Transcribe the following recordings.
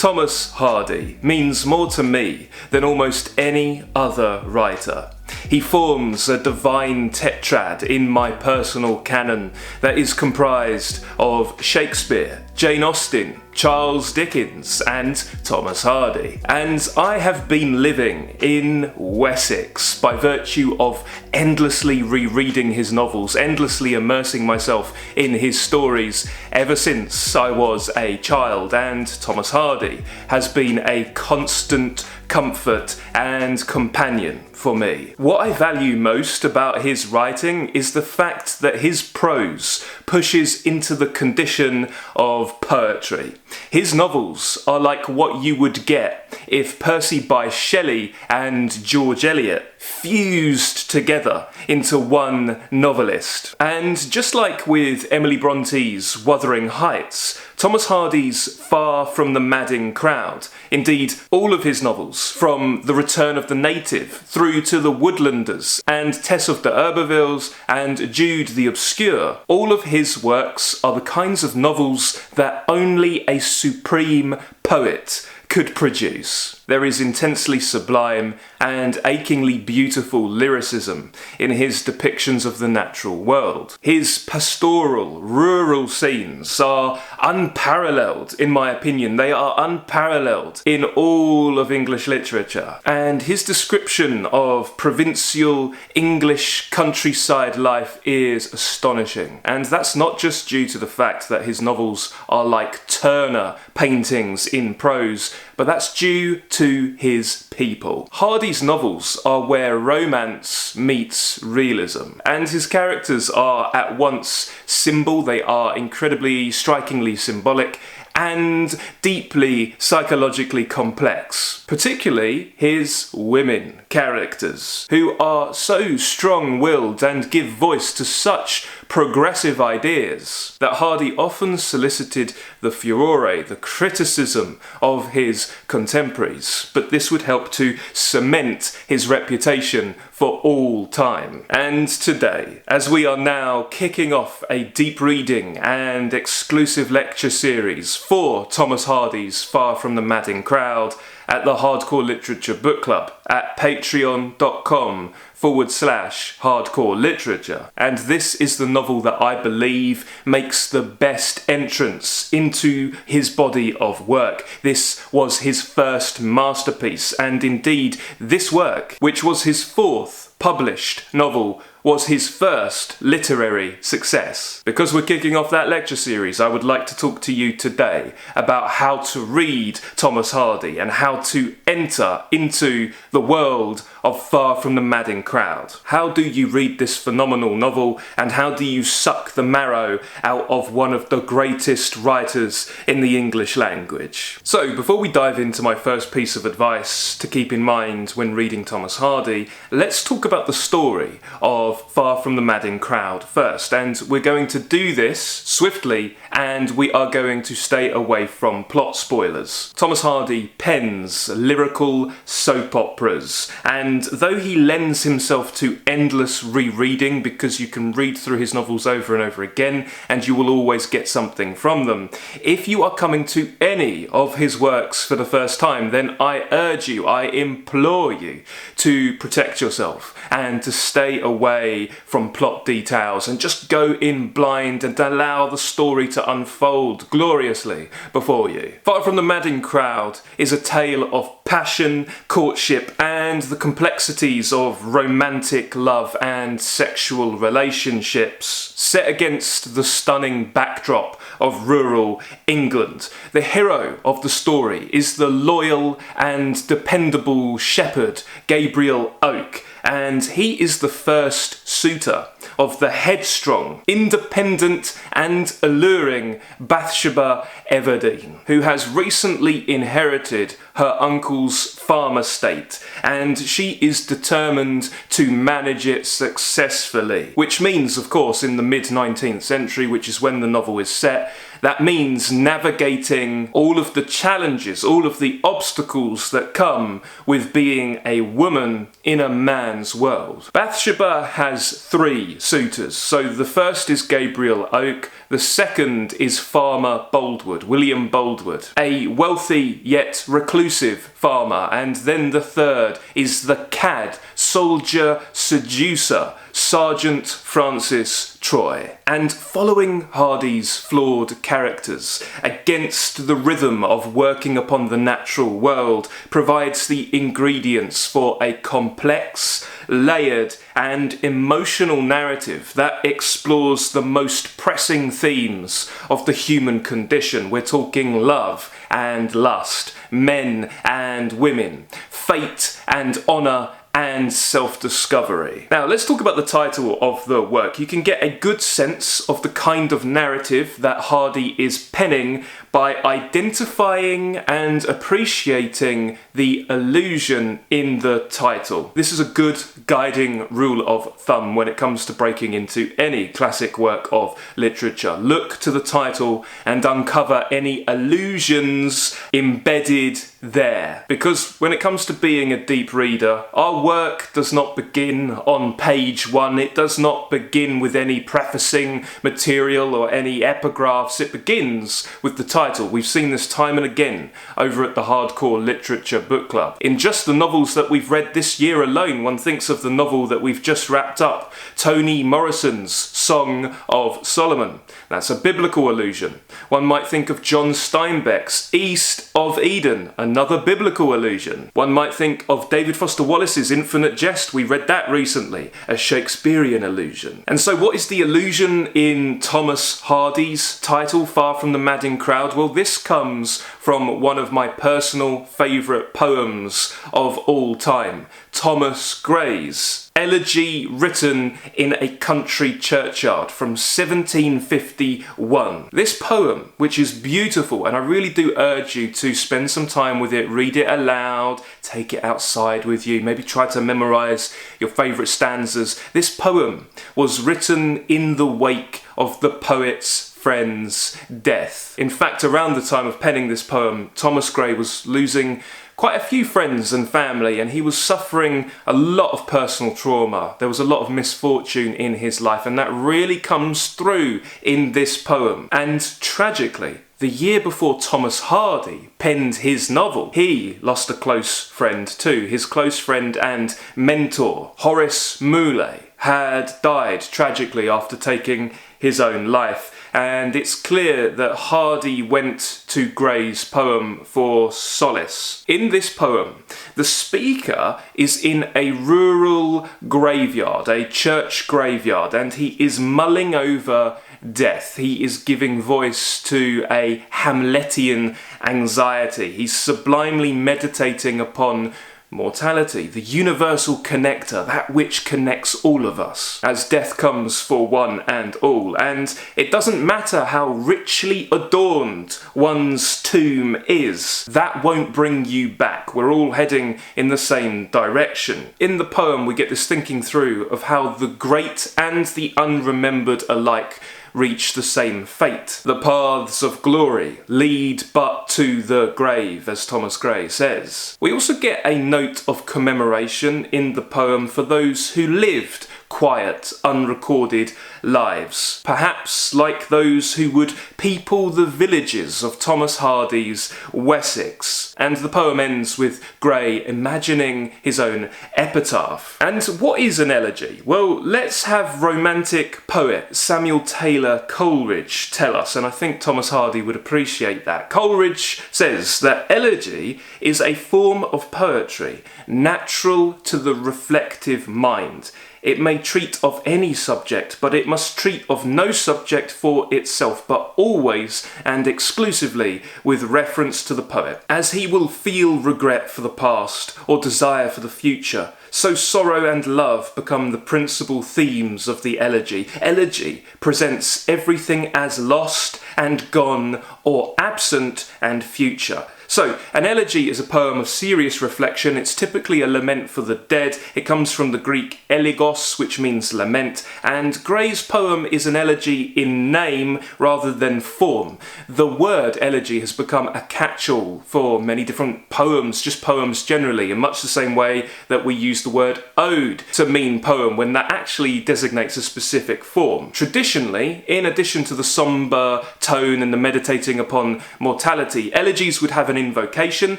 Thomas Hardy means more to me than almost any other writer. He forms a divine tetrad in my personal canon that is comprised of Shakespeare, Jane Austen, Charles Dickens and Thomas Hardy. And I have been living in Wessex by virtue of endlessly rereading his novels, endlessly immersing myself in his stories ever since I was a child, and Thomas Hardy has been a constant comfort and companion for me. What I value most about his writing is the fact that his prose pushes into the condition of poetry. His novels are like what you would get if Percy Bysshe Shelley and George Eliot fused together into one novelist. And just like with Emily Bronte's Wuthering Heights, Thomas Hardy's Far from the Madding Crowd, indeed all of his novels, from The Return of the Native through to The Woodlanders and Tess of the Herbervilles and Jude the Obscure, all of his works are the kinds of novels that only a supreme poet could produce. There is intensely sublime and achingly beautiful lyricism in his depictions of the natural world. His pastoral, rural scenes are unparalleled, in my opinion. They are unparalleled in all of English literature. And his description of provincial English countryside life is astonishing. And that's not just due to the fact that his novels are like Turner paintings in prose, but that's due to his people. Hardy's novels are where romance meets realism, and his characters are at once symbol, they are incredibly strikingly symbolic, and deeply psychologically complex, particularly his women characters, who are so strong-willed and give voice to such progressive ideas that Hardy often solicited the furore, the criticism of his contemporaries, but this would help to cement his reputation for all time. And today, as we are now kicking off a deep reading and exclusive lecture series for Thomas Hardy's Far from the Madding Crowd at the Hardcore Literature Book Club at patreon.com/hardcore literature. And this is the novel that I believe makes the best entrance into his body of work. This was his first masterpiece, and indeed this work, which was his fourth published novel, was his first literary success. Because we're kicking off that lecture series, I would like to talk to you today about how to read Thomas Hardy and how to enter into the world of Far from the Madding Crowd. How do you read this phenomenal novel, and how do you suck the marrow out of one of the greatest writers in the English language? So, before we dive into my first piece of advice to keep in mind when reading Thomas Hardy, let's talk about the story of Far from the Madding Crowd first, and we're going to do this swiftly, and we are going to stay away from plot spoilers. Thomas Hardy pens lyrical soap operas, and though he lends himself to endless rereading, because you can read through his novels over and over again and you will always get something from them, if you are coming to any of his works for the first time, then I urge you, I implore you to protect yourself and to stay away from plot details and just go in blind and allow the story to unfold gloriously before you. Far from the Madding Crowd is a tale of passion, courtship, and the complexities of romantic love and sexual relationships, set against the stunning backdrop of rural England. The hero of the story is the loyal and dependable shepherd Gabriel Oak, and he is the first suitor of the headstrong, independent and alluring Bathsheba Everdene, who has recently inherited her uncle's farm estate, and she is determined to manage it successfully. Which means, of course, in the mid-19th century, which is when the novel is set, That means navigating all of the challenges, all of the obstacles that come with being a woman in a man's world. Bathsheba has 3 suitors. So the first is Gabriel Oak, the second is farmer Boldwood, William Boldwood, a wealthy yet reclusive farmer, and then the third is the cad, soldier, seducer, Sergeant Francis Troy. And following Hardy's flawed characters against the rhythm of working upon the natural world provides the ingredients for a complex, layered and emotional narrative that explores the most pressing themes of the human condition. We're talking love and lust, men and women, fate and honour and self-discovery. Now let's talk about the title of the work. You can get a good sense of the kind of narrative that Hardy is penning by identifying and appreciating the allusion in the title. This is a good guiding rule of thumb when it comes to breaking into any classic work of literature. Look to the title and uncover any allusions embedded there. Because when it comes to being a deep reader, our work does not begin on page 1. It does not begin with any prefacing material or any epigraphs. It begins with the title. We've seen this time and again over at the Hardcore Literature Book Club. In just the novels that we've read this year alone, one thinks of the novel that we've just wrapped up, Toni Morrison's Song of Solomon. That's a biblical allusion. One might think of John Steinbeck's East of Eden, another biblical allusion. One might think of David Foster Wallace's Infinite Jest. We read that recently, a Shakespearean allusion. And so what is the allusion in Thomas Hardy's title, Far from the Madding Crowd? Well, this comes from one of my personal favourite poems of all time, Thomas Gray's Elegy written in a country churchyard from 1751. This poem, which is beautiful, and I really do urge you to spend some time with it, read it aloud, take it outside with you, maybe try to memorise your favourite stanzas. This poem was written in the wake of the poet's friend's death. In fact, around the time of penning this poem, Thomas Gray was losing quite a few friends and family, and he was suffering a lot of personal trauma. There was a lot of misfortune in his life, and that really comes through in this poem. And tragically, the year before Thomas Hardy penned his novel, he lost a close friend too. His close friend and mentor, Horace Moulay, had died tragically after taking his own life. And it's clear that Hardy went to Gray's poem for solace. In this poem, the speaker is in a rural graveyard, a church graveyard, and he is mulling over death. He is giving voice to a Hamletian anxiety. He's sublimely meditating upon mortality, the universal connector, that which connects all of us, as death comes for one and all. And it doesn't matter how richly adorned one's tomb is, that won't bring you back. We're all heading in the same direction. In the poem, we get this thinking through of how the great and the unremembered alike reach the same fate. The paths of glory lead but to the grave, as Thomas Gray says. We also get a note of commemoration in the poem for those who lived quiet, unrecorded lives. Perhaps like those who would people the villages of Thomas Hardy's Wessex. And the poem ends with Gray imagining his own epitaph. And what is an elegy? Well, let's have romantic poet Samuel Taylor Coleridge tell us, and I think Thomas Hardy would appreciate that. Coleridge says that elegy is a form of poetry natural to the reflective mind. It may treat of any subject, but it must treat of no subject for itself, but always and exclusively with reference to the poet. As he will feel regret for the past or desire for the future, so sorrow and love become the principal themes of the elegy. Elegy presents everything as lost and gone or absent and future. So, an elegy is a poem of serious reflection. It's typically a lament for the dead. It comes from the Greek eligos, which means lament, and Gray's poem is an elegy in name rather than form. The word elegy has become a catch-all for many different poems, just poems generally, in much the same way that we use the word ode to mean poem when that actually designates a specific form. Traditionally, in addition to the sombre tone and the meditating upon mortality, elegies would have an invocation.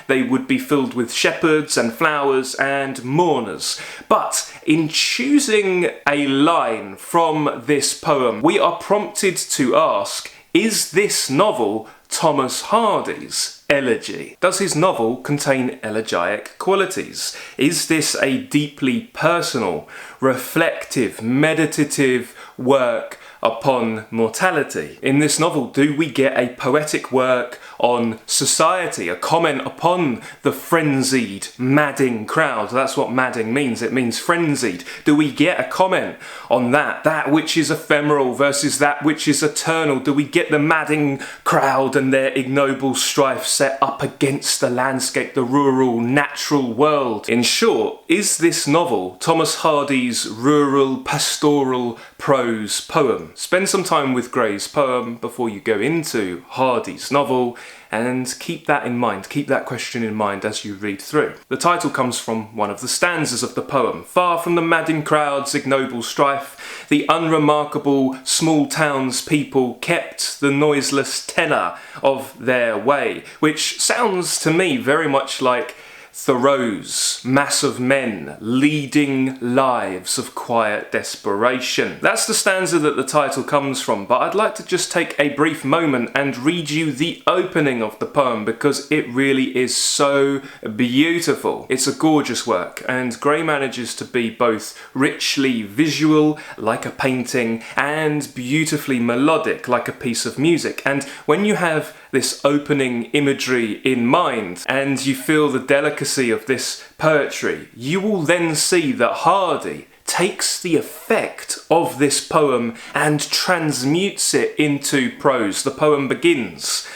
They would be filled with shepherds and flowers and mourners. But in choosing a line from this poem, we are prompted to ask, is this novel Thomas Hardy's elegy? Does his novel contain elegiac qualities? Is this a deeply personal, reflective, meditative work upon mortality? In this novel, do we get a poetic work on society, a comment upon the frenzied, madding crowd? That's what madding means. It means frenzied. Do we get a comment on that which is ephemeral versus that which is eternal? Do we get the madding crowd and their ignoble strife set up against the landscape, the rural, natural world? In short, is this novel Thomas Hardy's rural, pastoral prose poem? Spend some time with Gray's poem before you go into Hardy's novel, and keep that in mind, keep that question in mind as you read through. The title comes from one of the stanzas of the poem. Far from the madding crowd's ignoble strife, the unremarkable small town's people kept the noiseless tenor of their way, which sounds to me very much like Thoreau's mass of men leading lives of quiet desperation. That's the stanza that the title comes from, but I'd like to just take a brief moment and read you the opening of the poem because it really is so beautiful. It's a gorgeous work, and Gray manages to be both richly visual, like a painting, and beautifully melodic, like a piece of music. And when you have this opening imagery in mind and you feel the delicacy of this poetry, you will then see that Hardy takes the effect of this poem and transmutes it into prose. The poem begins,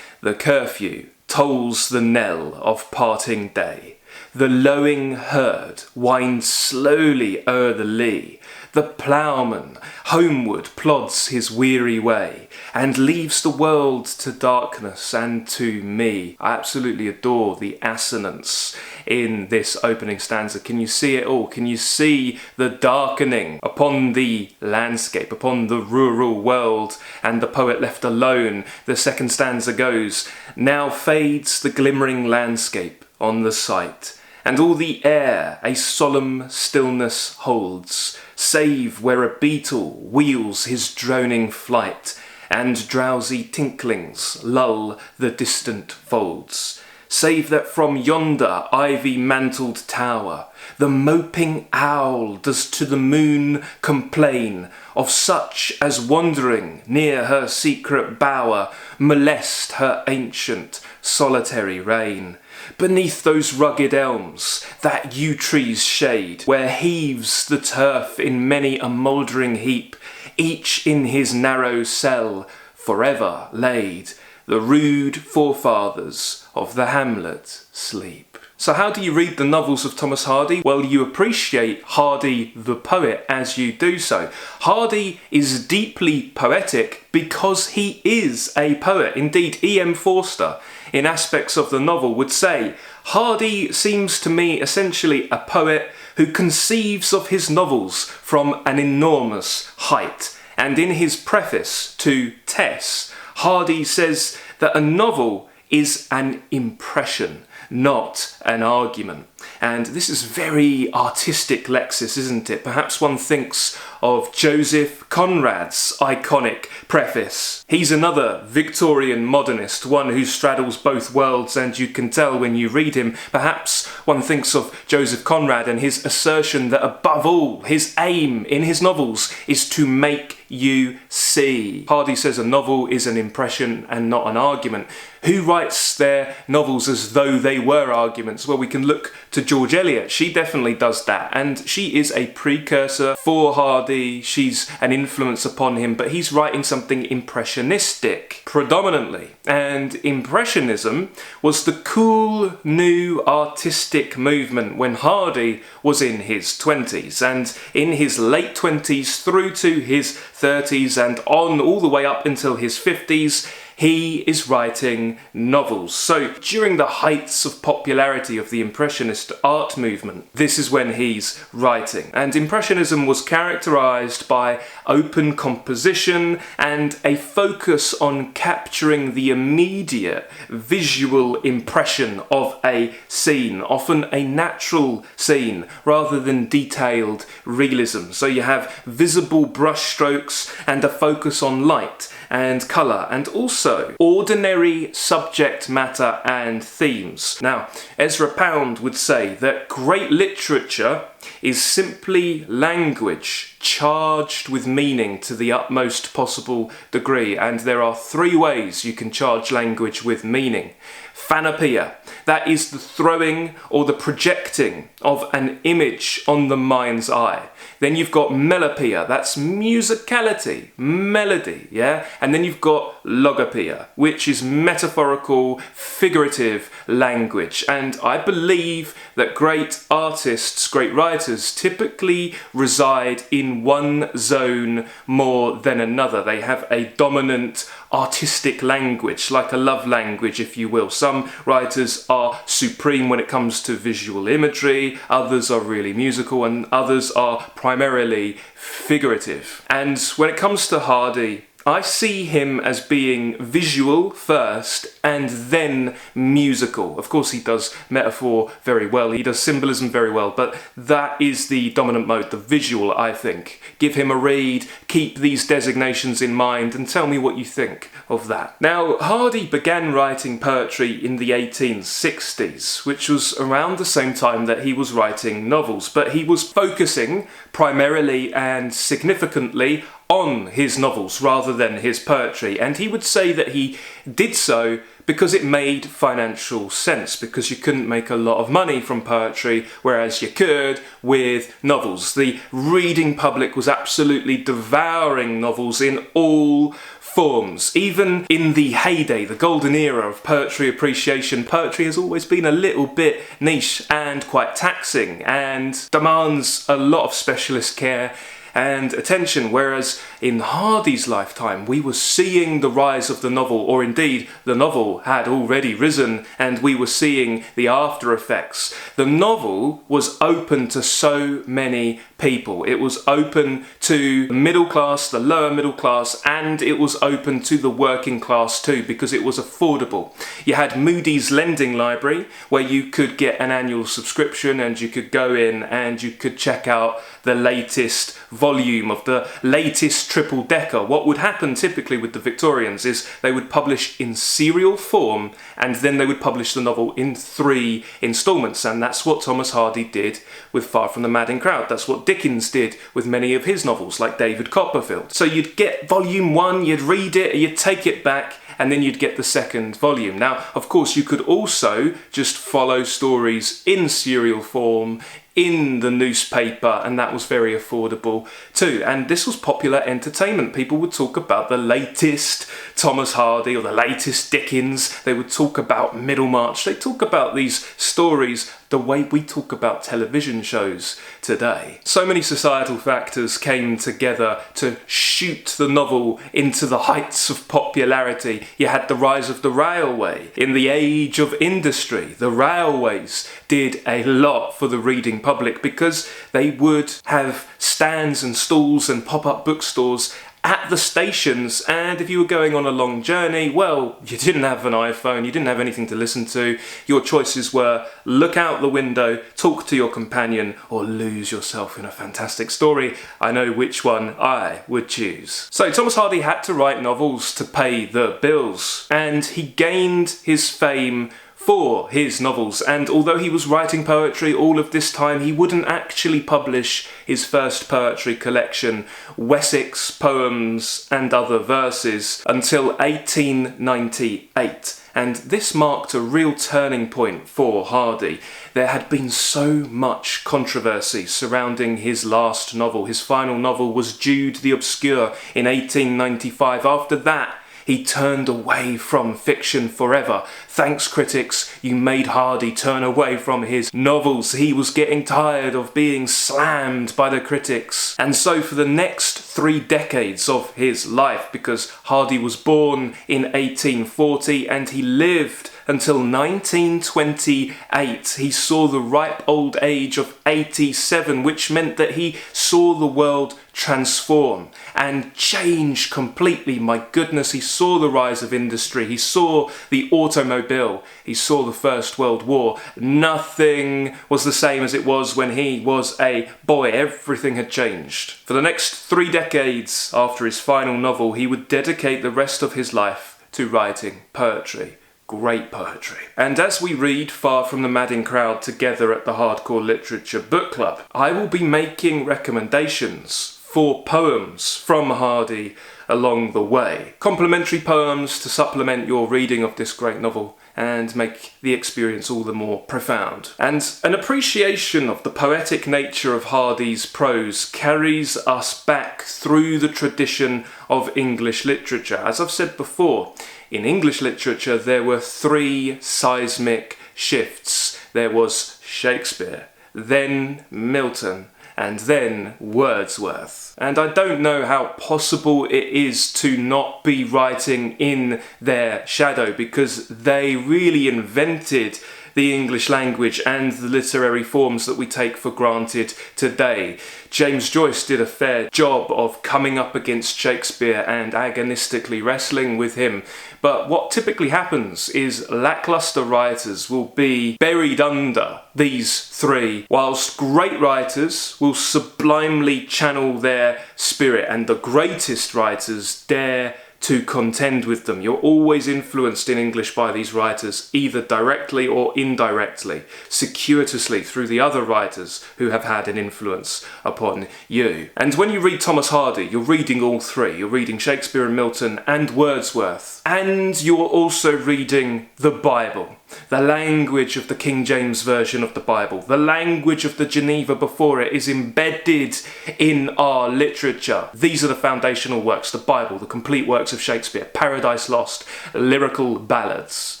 "The curfew tolls the knell of parting day. The lowing herd winds slowly o'er the lea. The ploughman homeward plods his weary way, and leaves the world to darkness and to me." I absolutely adore the assonance in this opening stanza. Can you see it all? Can you see the darkening upon the landscape, upon the rural world, and the poet left alone? The second stanza goes, "Now fades the glimmering landscape on the sight, and all the air a solemn stillness holds, save where a beetle wheels his droning flight, and drowsy tinklings lull the distant folds. Save that from yonder ivy-mantled tower, the moping owl does to the moon complain of such as wandering near her secret bower molest her ancient solitary reign. Beneath those rugged elms, that yew tree's shade, where heaves the turf in many a mouldering heap, each in his narrow cell forever laid, the rude forefathers of the hamlet sleep." So how do you read the novels of Thomas Hardy? Well, you appreciate Hardy the poet as you do so. Hardy is deeply poetic because he is a poet. Indeed, E.M. Forster, in aspects of the novel, would say, Hardy seems to me essentially a poet who conceives of his novels from an enormous height. And in his preface to Tess, Hardy says that a novel is an impression, not an argument. And this is very artistic lexis, isn't it? Perhaps one thinks of Joseph Conrad's iconic preface. He's another Victorian modernist, one who straddles both worlds, and you can tell when you read him. Perhaps one thinks of Joseph Conrad and his assertion that above all, his aim in his novels is to make you see. Hardy says a novel is an impression and not an argument. Who writes their novels as though they were arguments? Well, we can look to George Eliot. She definitely does that, and she is a precursor for Hardy Hardy, she's an influence upon him, but he's writing something impressionistic predominantly. And Impressionism was the cool new artistic movement when Hardy was in his 20s, and in his late 20s through to his 30s and on all the way up until his 50s, he is writing novels. So during the heights of popularity of the Impressionist art movement, this is when he's writing. And Impressionism was characterized by open composition and a focus on capturing the immediate visual impression of a scene, often a natural scene, rather than detailed realism. So you have visible brushstrokes and a focus on light and colour, and also ordinary subject matter and themes. Now, Ezra Pound would say that great literature is simply language charged with meaning to the utmost possible degree, and there are three ways you can charge language with meaning. Phanopia, that is the throwing or the projecting of an image on the mind's eye. Then you've got melopia, that's musicality, melody, yeah? And then you've got logopia, which is metaphorical, figurative language. And I believe that great artists, great writers, typically reside in one zone more than another. They have a dominant artistic language, like a love language, if you will. Some writers are supreme when it comes to visual imagery, others are really musical, and others are primarily figurative. And when it comes to Hardy, I see him as being visual first and then musical. Of course, he does metaphor very well, he does symbolism very well, but that is the dominant mode, the visual, I think. Give him a read, keep these designations in mind, and tell me what you think of that. Now, Hardy began writing poetry in the 1860s, which was around the same time that he was writing novels, but he was focusing primarily and significantly on his novels rather than his poetry, and he would say that he did so because it made financial sense, because you couldn't make a lot of money from poetry, whereas you could with novels. The reading public was absolutely devouring novels in all forms. Even in the heyday, the golden era of poetry appreciation, poetry has always been a little bit niche and quite taxing and demands a lot of specialist care and attention, whereas in Hardy's lifetime we were seeing the rise of the novel, or indeed the novel had already risen and we were seeing the after effects. The novel was open to so many people. It was open to the middle class, the lower middle class, and it was open to the working class too, because it was affordable. You had Moody's Lending Library, where you could get an annual subscription and you could go in and you could check out the latest volume of the latest triple decker. What would happen typically with the Victorians is they would publish in serial form and then they would publish the novel in 3 instalments, and that's what Thomas Hardy did with Far From the Madding Crowd. That's what Dickens did with many of his novels, like David Copperfield. So you'd get volume 1, you'd read it, you'd take it back, and then you'd get the second volume. Now, of course, you could also just follow stories in serial form in the newspaper, and that was very affordable too. And this was popular entertainment. People would talk about the latest Thomas Hardy or the latest Dickens. They would talk about Middlemarch. They talk about these stories the way we talk about television shows today. So many societal factors came together to shoot the novel into the heights of popularity. You had the rise of the railway. In the age of industry, the railways did a lot for the reading public because they would have stands and stalls and pop-up bookstores at the stations, and if you were going on a long journey, well, you didn't have an iPhone, you didn't have anything to listen to. Your choices were look out the window, talk to your companion, or lose yourself in a fantastic story. I know which one I would choose. So Thomas Hardy had to write novels to pay the bills, and he gained his fame for his novels, and although he was writing poetry all of this time, he wouldn't actually publish his first poetry collection, Wessex Poems and Other Verses, until 1898. And this marked a real turning point for Hardy. There had been so much controversy surrounding his last novel. His final novel was Jude the Obscure in 1895. After that, he turned away from fiction forever. Thanks, critics, you made Hardy turn away from his novels. He was getting tired of being slammed by the critics. And so for the next 3 decades of his life, because Hardy was born in 1840 and he lived until 1928, he saw the ripe old age of 87, which meant that he saw the world transform and change completely. My goodness, he saw the rise of industry, he saw the automobile, he saw the First World War. Nothing was the same as it was when he was a boy. Everything had changed. For the next 3 decades after his final novel, he would dedicate the rest of his life to writing poetry. Great poetry. And as we read Far From the Madding Crowd together at the Hardcore Literature Book Club, I will be making recommendations for poems from Hardy along the way. Complimentary poems to supplement your reading of this great novel and make the experience all the more profound. And an appreciation of the poetic nature of Hardy's prose carries us back through the tradition of English literature. As I've said before, in English literature there were 3 seismic shifts. There was Shakespeare, then Milton, and then Wordsworth. And I don't know how possible it is to not be writing in their shadow, because they really invented the English language and the literary forms that we take for granted today. James Joyce did a fair job of coming up against Shakespeare and agonistically wrestling with him. But what typically happens is lackluster writers will be buried under these 3, whilst great writers will sublimely channel their spirit, and the greatest writers dare to contend with them. You're always influenced in English by these writers, either directly or indirectly, circuitously through the other writers who have had an influence upon you. And when you read Thomas Hardy, you're reading all 3. You're reading Shakespeare and Milton and Wordsworth. And you're also reading the Bible. The language of the King James Version of the Bible, the language of the Geneva before it, is embedded in our literature. These are the foundational works: the Bible, the complete works of Shakespeare, Paradise Lost, Lyrical Ballads.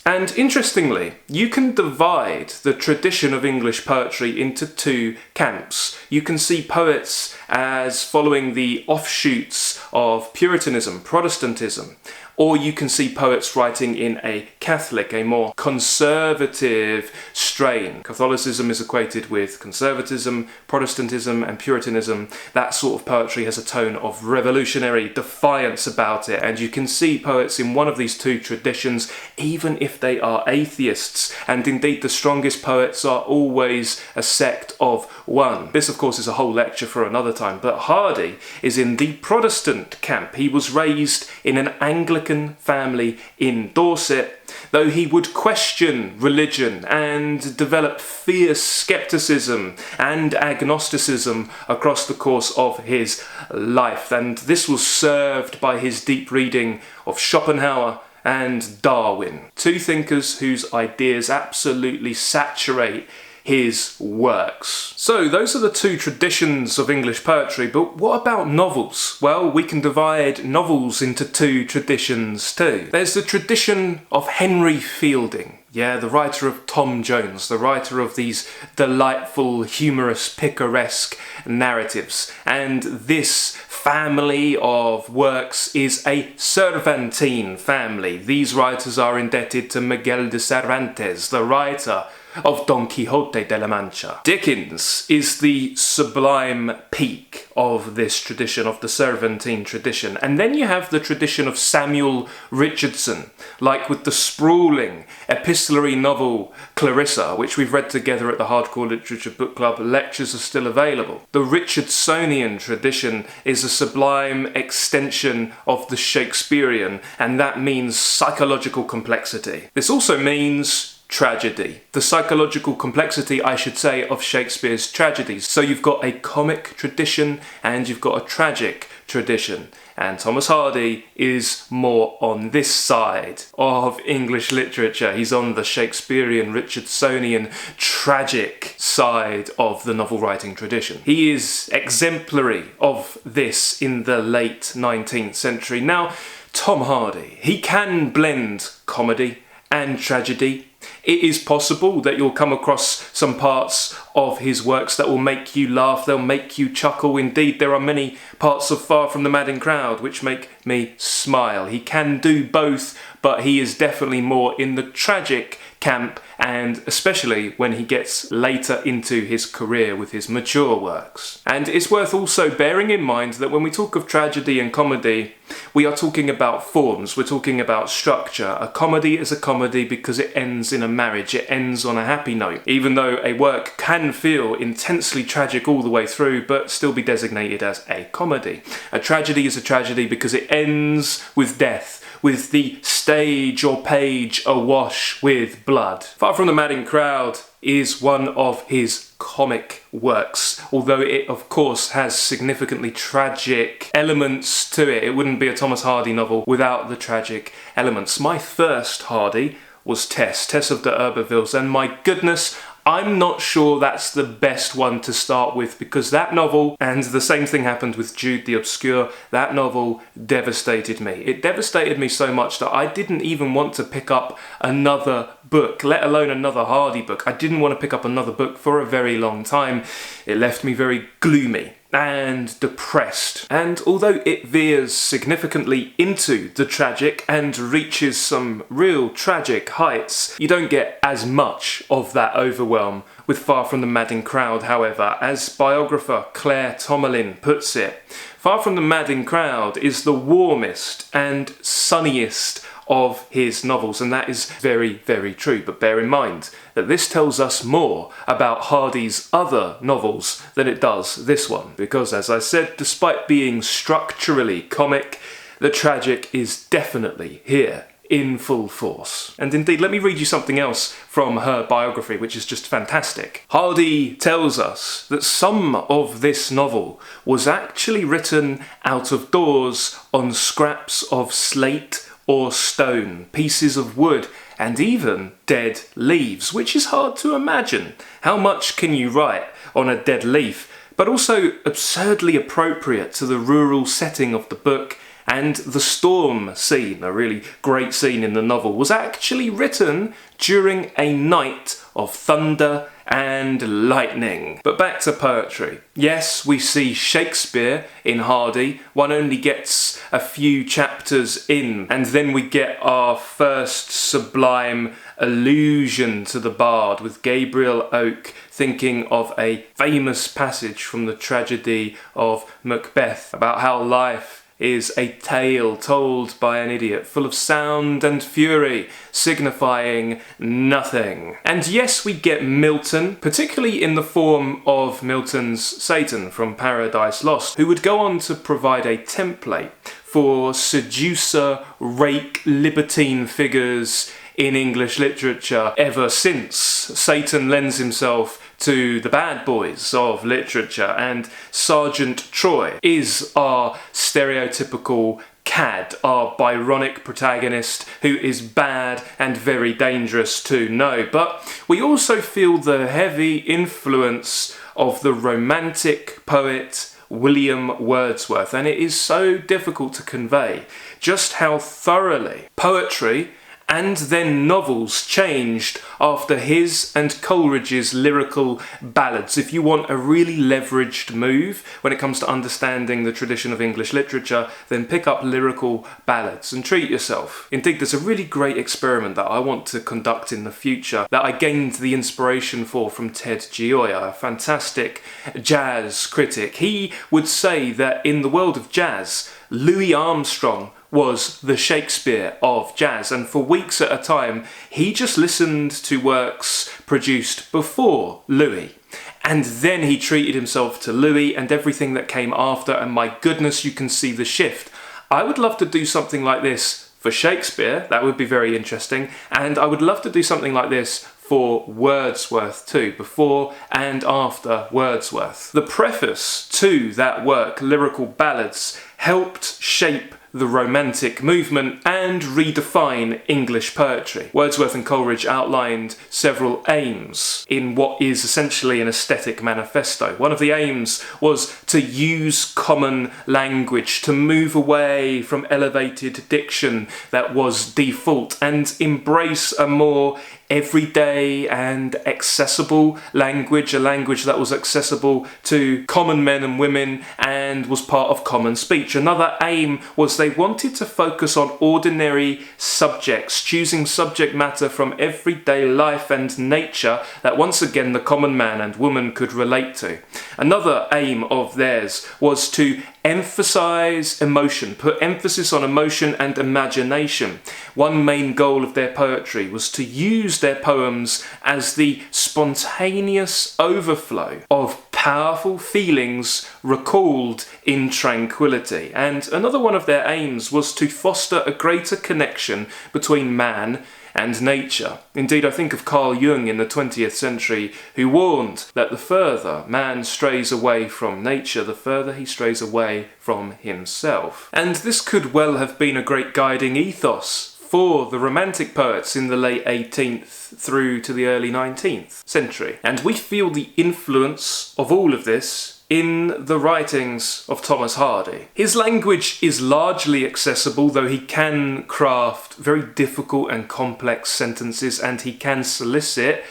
And interestingly, you can divide the tradition of English poetry into 2 camps. You can see poets as following the offshoots of Puritanism, Protestantism, or you can see poets writing in a Catholic, a more conservative strain. Catholicism is equated with conservatism, Protestantism and Puritanism. That sort of poetry has a tone of revolutionary defiance about it, and you can see poets in one of these 2 traditions, even if they are atheists. And indeed, the strongest poets are always a sect of one. This, of course, is a whole lecture for another time, but Hardy is in the Protestant camp. He was raised in an Anglican family in Dorset, though he would question religion and develop fierce skepticism and agnosticism across the course of his life. And this was served by his deep reading of Schopenhauer and Darwin, 2 thinkers whose ideas absolutely saturate his works. So those are the 2 traditions of English poetry, but what about novels? Well, we can divide novels into 2 traditions too. There's the tradition of Henry Fielding, the writer of Tom Jones, the writer of these delightful, humorous, picaresque narratives. And this family of works is a Cervantine family. These writers are indebted to Miguel de Cervantes, the writer of Don Quixote de la Mancha. Dickens is the sublime peak of this tradition, of the Cervantine tradition. And then you have the tradition of Samuel Richardson, like with the sprawling epistolary novel Clarissa, which we've read together at the Hardcore Literature Book Club. Lectures are still available. The Richardsonian tradition is a sublime extension of the Shakespearean, and that means psychological complexity. This also means tragedy. The psychological complexity, I should say, of Shakespeare's tragedies. So you've got a comic tradition and you've got a tragic tradition. and Thomas Hardy is more on this side of English literature. He's on the Shakespearean, Richardsonian, tragic side of the novel writing tradition. He is exemplary of this in the late 19th century. Now, Tom Hardy, he can blend comedy and tragedy. It is possible that you'll come across some parts of his works that will make you laugh, they'll make you chuckle. Indeed, there are many parts of Far From the Madding Crowd which make me smile. He can do both, but he is definitely more in the tragic camp, and especially when he gets later into his career with his mature works. And it's worth also bearing in mind that when we talk of tragedy and comedy, we are talking about forms, we're talking about structure. A comedy is a comedy because it ends in a marriage, it ends on a happy note, even though a work can feel intensely tragic all the way through but still be designated as a comedy. A tragedy is a tragedy because it ends with death, with the stage or page awash with blood. Far From the Madding Crowd is one of his comic works, although it of course has significantly tragic elements to it. It wouldn't be a Thomas Hardy novel without the tragic elements. My first Hardy was Tess of the Herbervilles, and my goodness, I'm not sure that's the best one to start with, because that novel, and the same thing happened with Jude the Obscure, that novel devastated me. It devastated me so much that I didn't even want to pick up another book, let alone another Hardy book. I didn't want to pick up another book for a very long time. It left me very gloomy and depressed. And although it veers significantly into the tragic and reaches some real tragic heights, you don't get as much of that overwhelm with Far From the Madding Crowd. However, as biographer Claire Tomalin puts it, Far From the Madding Crowd is the warmest and sunniest of his novels, and that is very, very true. But bear in mind that this tells us more about Hardy's other novels than it does this one, because as I said, despite being structurally comic, the tragic is definitely here in full force. And indeed, let me read you something else from her biography, which is just fantastic. Hardy tells us that some of this novel was actually written out of doors on scraps of slate or stone, pieces of wood, and even dead leaves, which is hard to imagine. How much can you write on a dead leaf? But also absurdly appropriate to the rural setting of the book. And the storm scene, a really great scene in the novel, was actually written during a night of thunder and lightning. But back to poetry. Yes, we see Shakespeare in Hardy. One only gets a few chapters in, and then we get our first sublime allusion to the bard with Gabriel Oak thinking of a famous passage from the tragedy of Macbeth about how life is a tale told by an idiot, full of sound and fury, signifying nothing. And yes, we get Milton, particularly in the form of Milton's Satan from Paradise Lost, who would go on to provide a template for seducer, rake, libertine figures in English literature ever since. Satan lends himself to the bad boys of literature, and Sergeant Troy is our stereotypical cad, our Byronic protagonist who is bad and very dangerous to know. But we also feel the heavy influence of the romantic poet William Wordsworth, and it is so difficult to convey just how thoroughly poetry and then novels changed after his and Coleridge's Lyrical Ballads. If you want a really leveraged move when it comes to understanding the tradition of English literature, then pick up Lyrical Ballads and treat yourself. Indeed, there's a really great experiment that I want to conduct in the future that I gained the inspiration for from Ted Gioia, a fantastic jazz critic. He would say that in the world of jazz, Louis Armstrong was the Shakespeare of jazz, and for weeks at a time he just listened to works produced before Louis, and then he treated himself to Louis and everything that came after, and my goodness, you can see the shift. I would love to do something like this for Shakespeare, that would be very interesting, and I would love to do something like this for Wordsworth too, before and after Wordsworth. The preface to that work, Lyrical Ballads, helped shape the Romantic movement and redefine English poetry. Wordsworth and Coleridge outlined several aims in what is essentially an aesthetic manifesto. One of the aims was to use common language, to move away from elevated diction that was default and embrace a more everyday and accessible language, a language that was accessible to common men and women and was part of common speech. Another aim was they wanted to focus on ordinary subjects, choosing subject matter from everyday life and nature that once again the common man and woman could relate to. Another aim of theirs was to emphasize emotion, put emphasis on emotion and imagination. One main goal of their poetry was to use their poems as the spontaneous overflow of powerful feelings recalled in tranquility. And another one of their aims was to foster a greater connection between man and nature. Indeed, I think of Carl Jung in the 20th century, who warned that the further man strays away from nature, the further he strays away from himself. And this could well have been a great guiding ethos for the Romantic poets in the late 18th through to the early 19th century. And we feel the influence of all of this in the writings of Thomas Hardy. His language is largely accessible, though he can craft very difficult and complex sentences, and he can solicit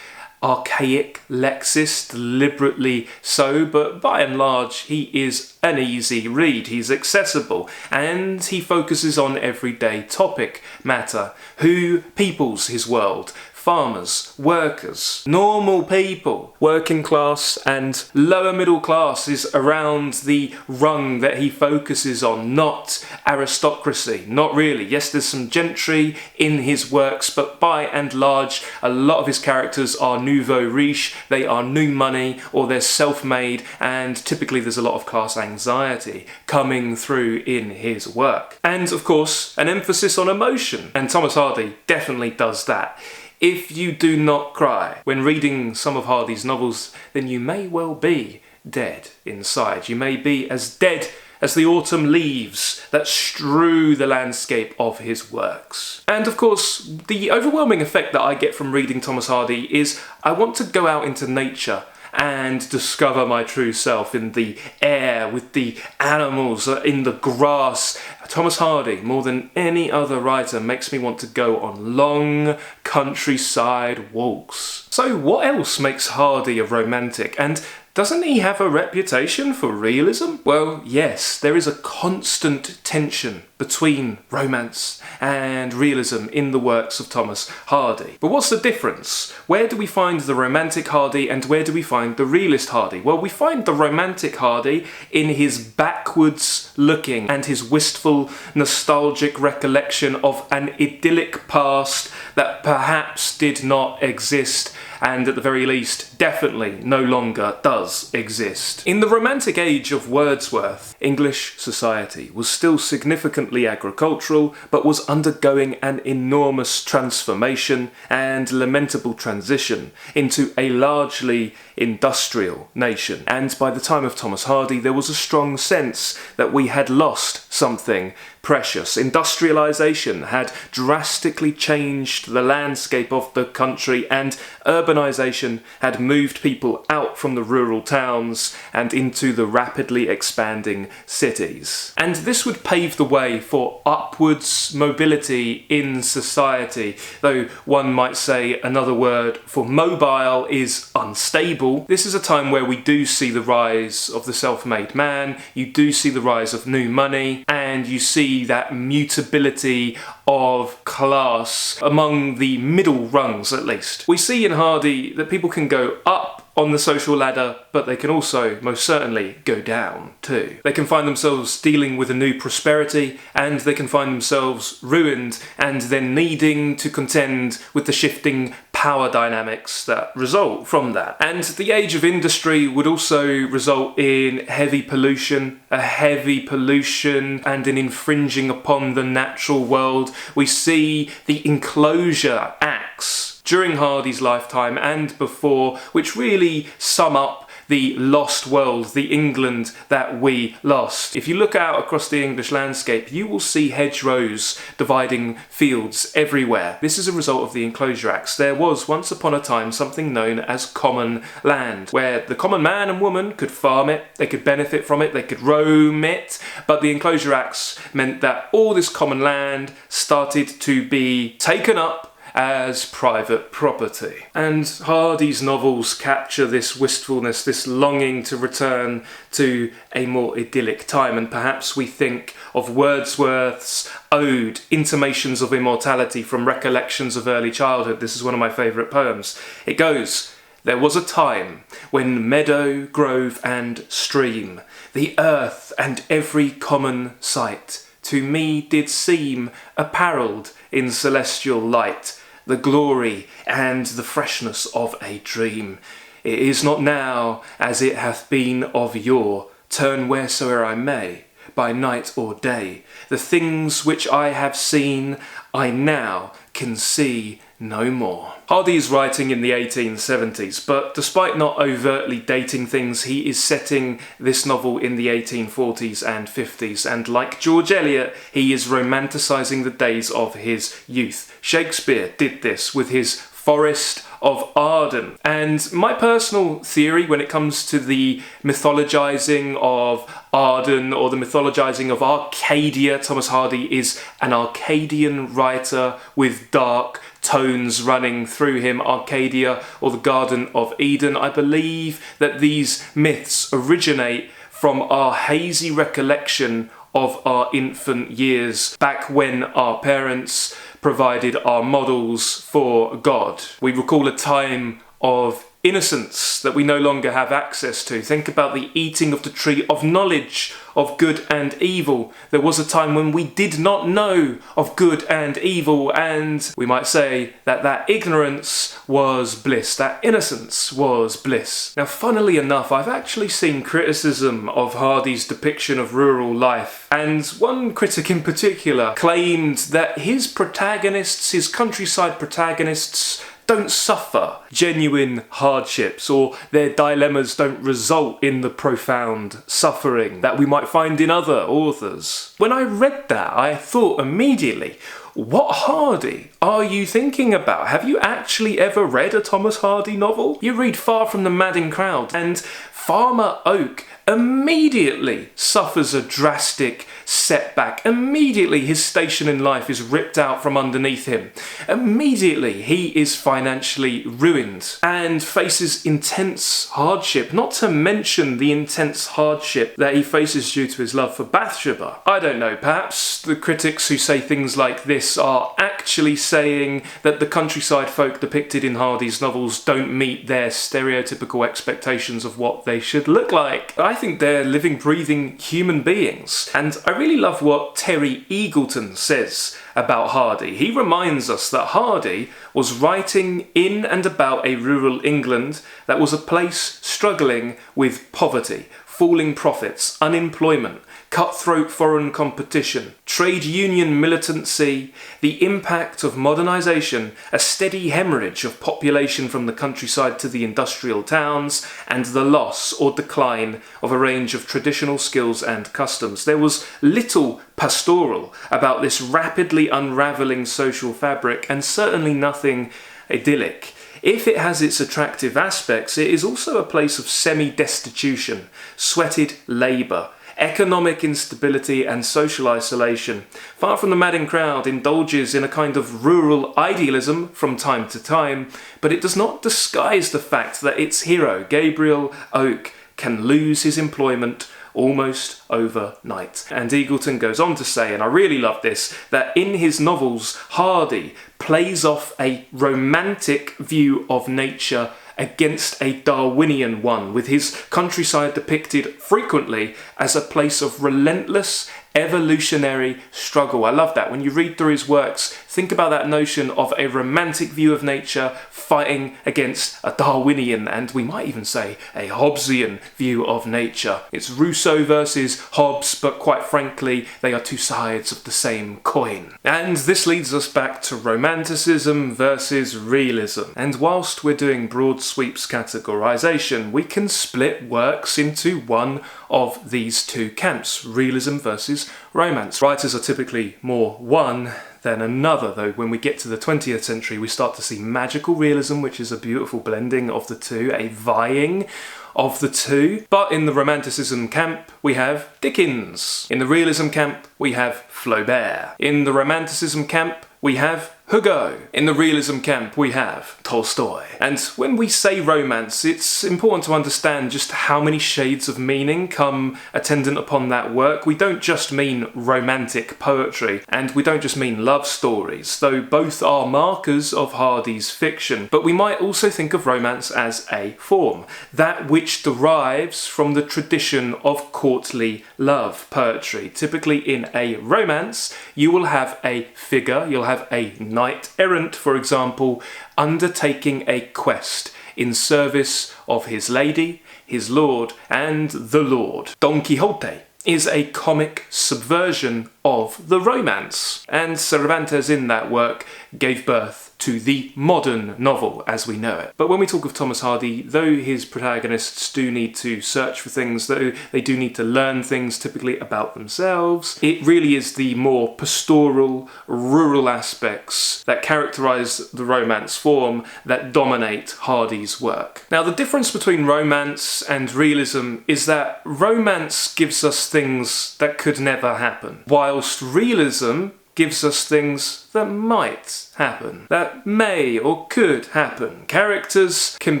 archaic lexis, deliberately so, but by and large he is an easy read. He's accessible and he focuses on everyday topic matter. Who peoples his world? Farmers, workers, normal people, working class and lower middle class is around the rung that he focuses on, not aristocracy, not really. Yes, there's some gentry in his works, but by and large, a lot of his characters are nouveau riche, they are new money, or they're self-made, and typically there's a lot of class anxiety coming through in his work. And of course, an emphasis on emotion, and Thomas Hardy definitely does that. If you do not cry when reading some of Hardy's novels, then you may well be dead inside. You may be as dead as the autumn leaves that strew the landscape of his works. And of course, the overwhelming effect that I get from reading Thomas Hardy is I want to go out into nature and discover my true self in the air, with the animals, in the grass. Thomas Hardy, more than any other writer, makes me want to go on long countryside walks. So what else makes Hardy a romantic? And doesn't he have a reputation for realism? Well, yes, there is a constant tension between romance and realism in the works of Thomas Hardy. But what's the difference? Where do we find the romantic Hardy and where do we find the realist Hardy? Well, we find the romantic Hardy in his backwards looking and his wistful, nostalgic recollection of an idyllic past that perhaps did not exist, and at the very least definitely no longer does exist. In the Romantic age of Wordsworth, English society was still significantly agricultural, but was undergoing an enormous transformation and lamentable transition into a largely industrial nation. And by the time of Thomas Hardy, there was a strong sense that we had lost something precious. Industrialisation had drastically changed the landscape of the country, and urbanisation had moved people out from the rural towns and into the rapidly expanding cities. And this would pave the way for upwards mobility in society, though one might say another word for mobile is unstable. This is a time where we do see the rise of the self-made man, you do see the rise of new money, and you see that mutability of class among the middle rungs, at least. We see in Hardy that people can go up on the social ladder, but they can also most certainly go down too. They can find themselves dealing with a new prosperity, and they can find themselves ruined and then needing to contend with the shifting power dynamics that result from that. And the age of industry would also result in heavy pollution and an infringing upon the natural world. We see the enclosure acts during Hardy's lifetime and before, which really sum up the lost world, the England that we lost. If you look out across the English landscape, you will see hedgerows dividing fields everywhere. This is a result of the Enclosure Acts. There was once upon a time something known as common land, where the common man and woman could farm it, they could benefit from it, they could roam it, but the Enclosure Acts meant that all this common land started to be taken up as private property. And Hardy's novels capture this wistfulness, this longing to return to a more idyllic time, and perhaps we think of Wordsworth's ode, Intimations of Immortality from Recollections of Early Childhood. This is one of my favourite poems. It goes, "There was a time when meadow, grove and stream, the earth and every common sight, to me did seem apparelled in celestial light, the glory and the freshness of a dream. It is not now as it hath been of yore, turn wheresoe'er I may, by night or day. The things which I have seen, I now can see no more." Hardy is writing in the 1870s, but despite not overtly dating things, he is setting this novel in the 1840s and 50s, and like George Eliot, he is romanticising the days of his youth. Shakespeare did this with his Forest of Arden. And my personal theory when it comes to the mythologizing of Arden or the mythologizing of Arcadia, Thomas Hardy is an Arcadian writer with dark tones running through him. Arcadia or the Garden of Eden. I believe that these myths originate from our hazy recollection of our infant years, back when our parents provided our models for God. We recall a time of innocence that we no longer have access to. Think about the eating of the tree of knowledge of good and evil. There was a time when we did not know of good and evil, and we might say that that ignorance was bliss, that innocence was bliss. Now, funnily enough, I've actually seen criticism of Hardy's depiction of rural life, and one critic in particular claimed that his protagonists, his countryside protagonists, don't suffer genuine hardships, or their dilemmas don't result in the profound suffering that we might find in other authors. When I read that, I thought immediately, what Hardy are you thinking about? Have you actually ever read a Thomas Hardy novel? You read Far from the Madding Crowd, and Farmer Oak immediately suffers a drastic setback. Immediately his station in life is ripped out from underneath him. Immediately he is financially ruined and faces intense hardship, not to mention the intense hardship that he faces due to his love for Bathsheba. I don't know, perhaps the critics who say things like this are actually saying that the countryside folk depicted in Hardy's novels don't meet their stereotypical expectations of what they should look like. I think they're living, breathing human beings. And I really love what Terry Eagleton says about Hardy. He reminds us that Hardy was writing in and about a rural England that was a place struggling with poverty, falling profits, unemployment, cutthroat foreign competition, trade union militancy, the impact of modernisation, a steady hemorrhage of population from the countryside to the industrial towns, and the loss or decline of a range of traditional skills and customs. There was little pastoral about this rapidly unravelling social fabric, and certainly nothing idyllic. If it has its attractive aspects, it is also a place of semi-destitution, sweated labour, economic instability and social isolation. Far from the Madding Crowd indulges in a kind of rural idealism from time to time, but it does not disguise the fact that its hero, Gabriel Oak, can lose his employment almost overnight. And Eagleton goes on to say, and I really love this, that in his novels, Hardy plays off a romantic view of nature against a Darwinian one, with his countryside depicted frequently as a place of relentless evolutionary struggle. I love that. When you read through his works, think about that notion of a romantic view of nature fighting against a Darwinian, and we might even say a Hobbesian view of nature. It's Rousseau versus Hobbes, but quite frankly, they are two sides of the same coin. And this leads us back to Romanticism versus realism. And whilst we're doing broad sweeps categorization, we can split works into one of these two camps, realism versus romance. Writers are typically more one than another, though when we get to the 20th century we start to see magical realism, which is a beautiful blending of the two, a vying of the two. But in the Romanticism camp we have Dickens. In the realism camp we have Flaubert. In the Romanticism camp we have Hugo. In the realism camp we have Tolstoy. And when we say romance, it's important to understand just how many shades of meaning come attendant upon that work. We don't just mean romantic poetry, and we don't just mean love stories, though both are markers of Hardy's fiction. But we might also think of romance as a form, that which derives from the tradition of courtly love poetry. Typically in a romance, you will have a figure, you'll have a knight-errant, for example, undertaking a quest in service of his lady, his lord, and the lord. Don Quixote is a comic subversion of the romance, and Cervantes in that work gave birth to the modern novel as we know it. But when we talk of Thomas Hardy, though his protagonists do need to search for things, though they do need to learn things typically about themselves, it really is the more pastoral, rural aspects that characterise the romance form that dominate Hardy's work. Now, the difference between romance and realism is that romance gives us things that could never happen, whilst realism gives us things that might happen, that may or could happen. Characters can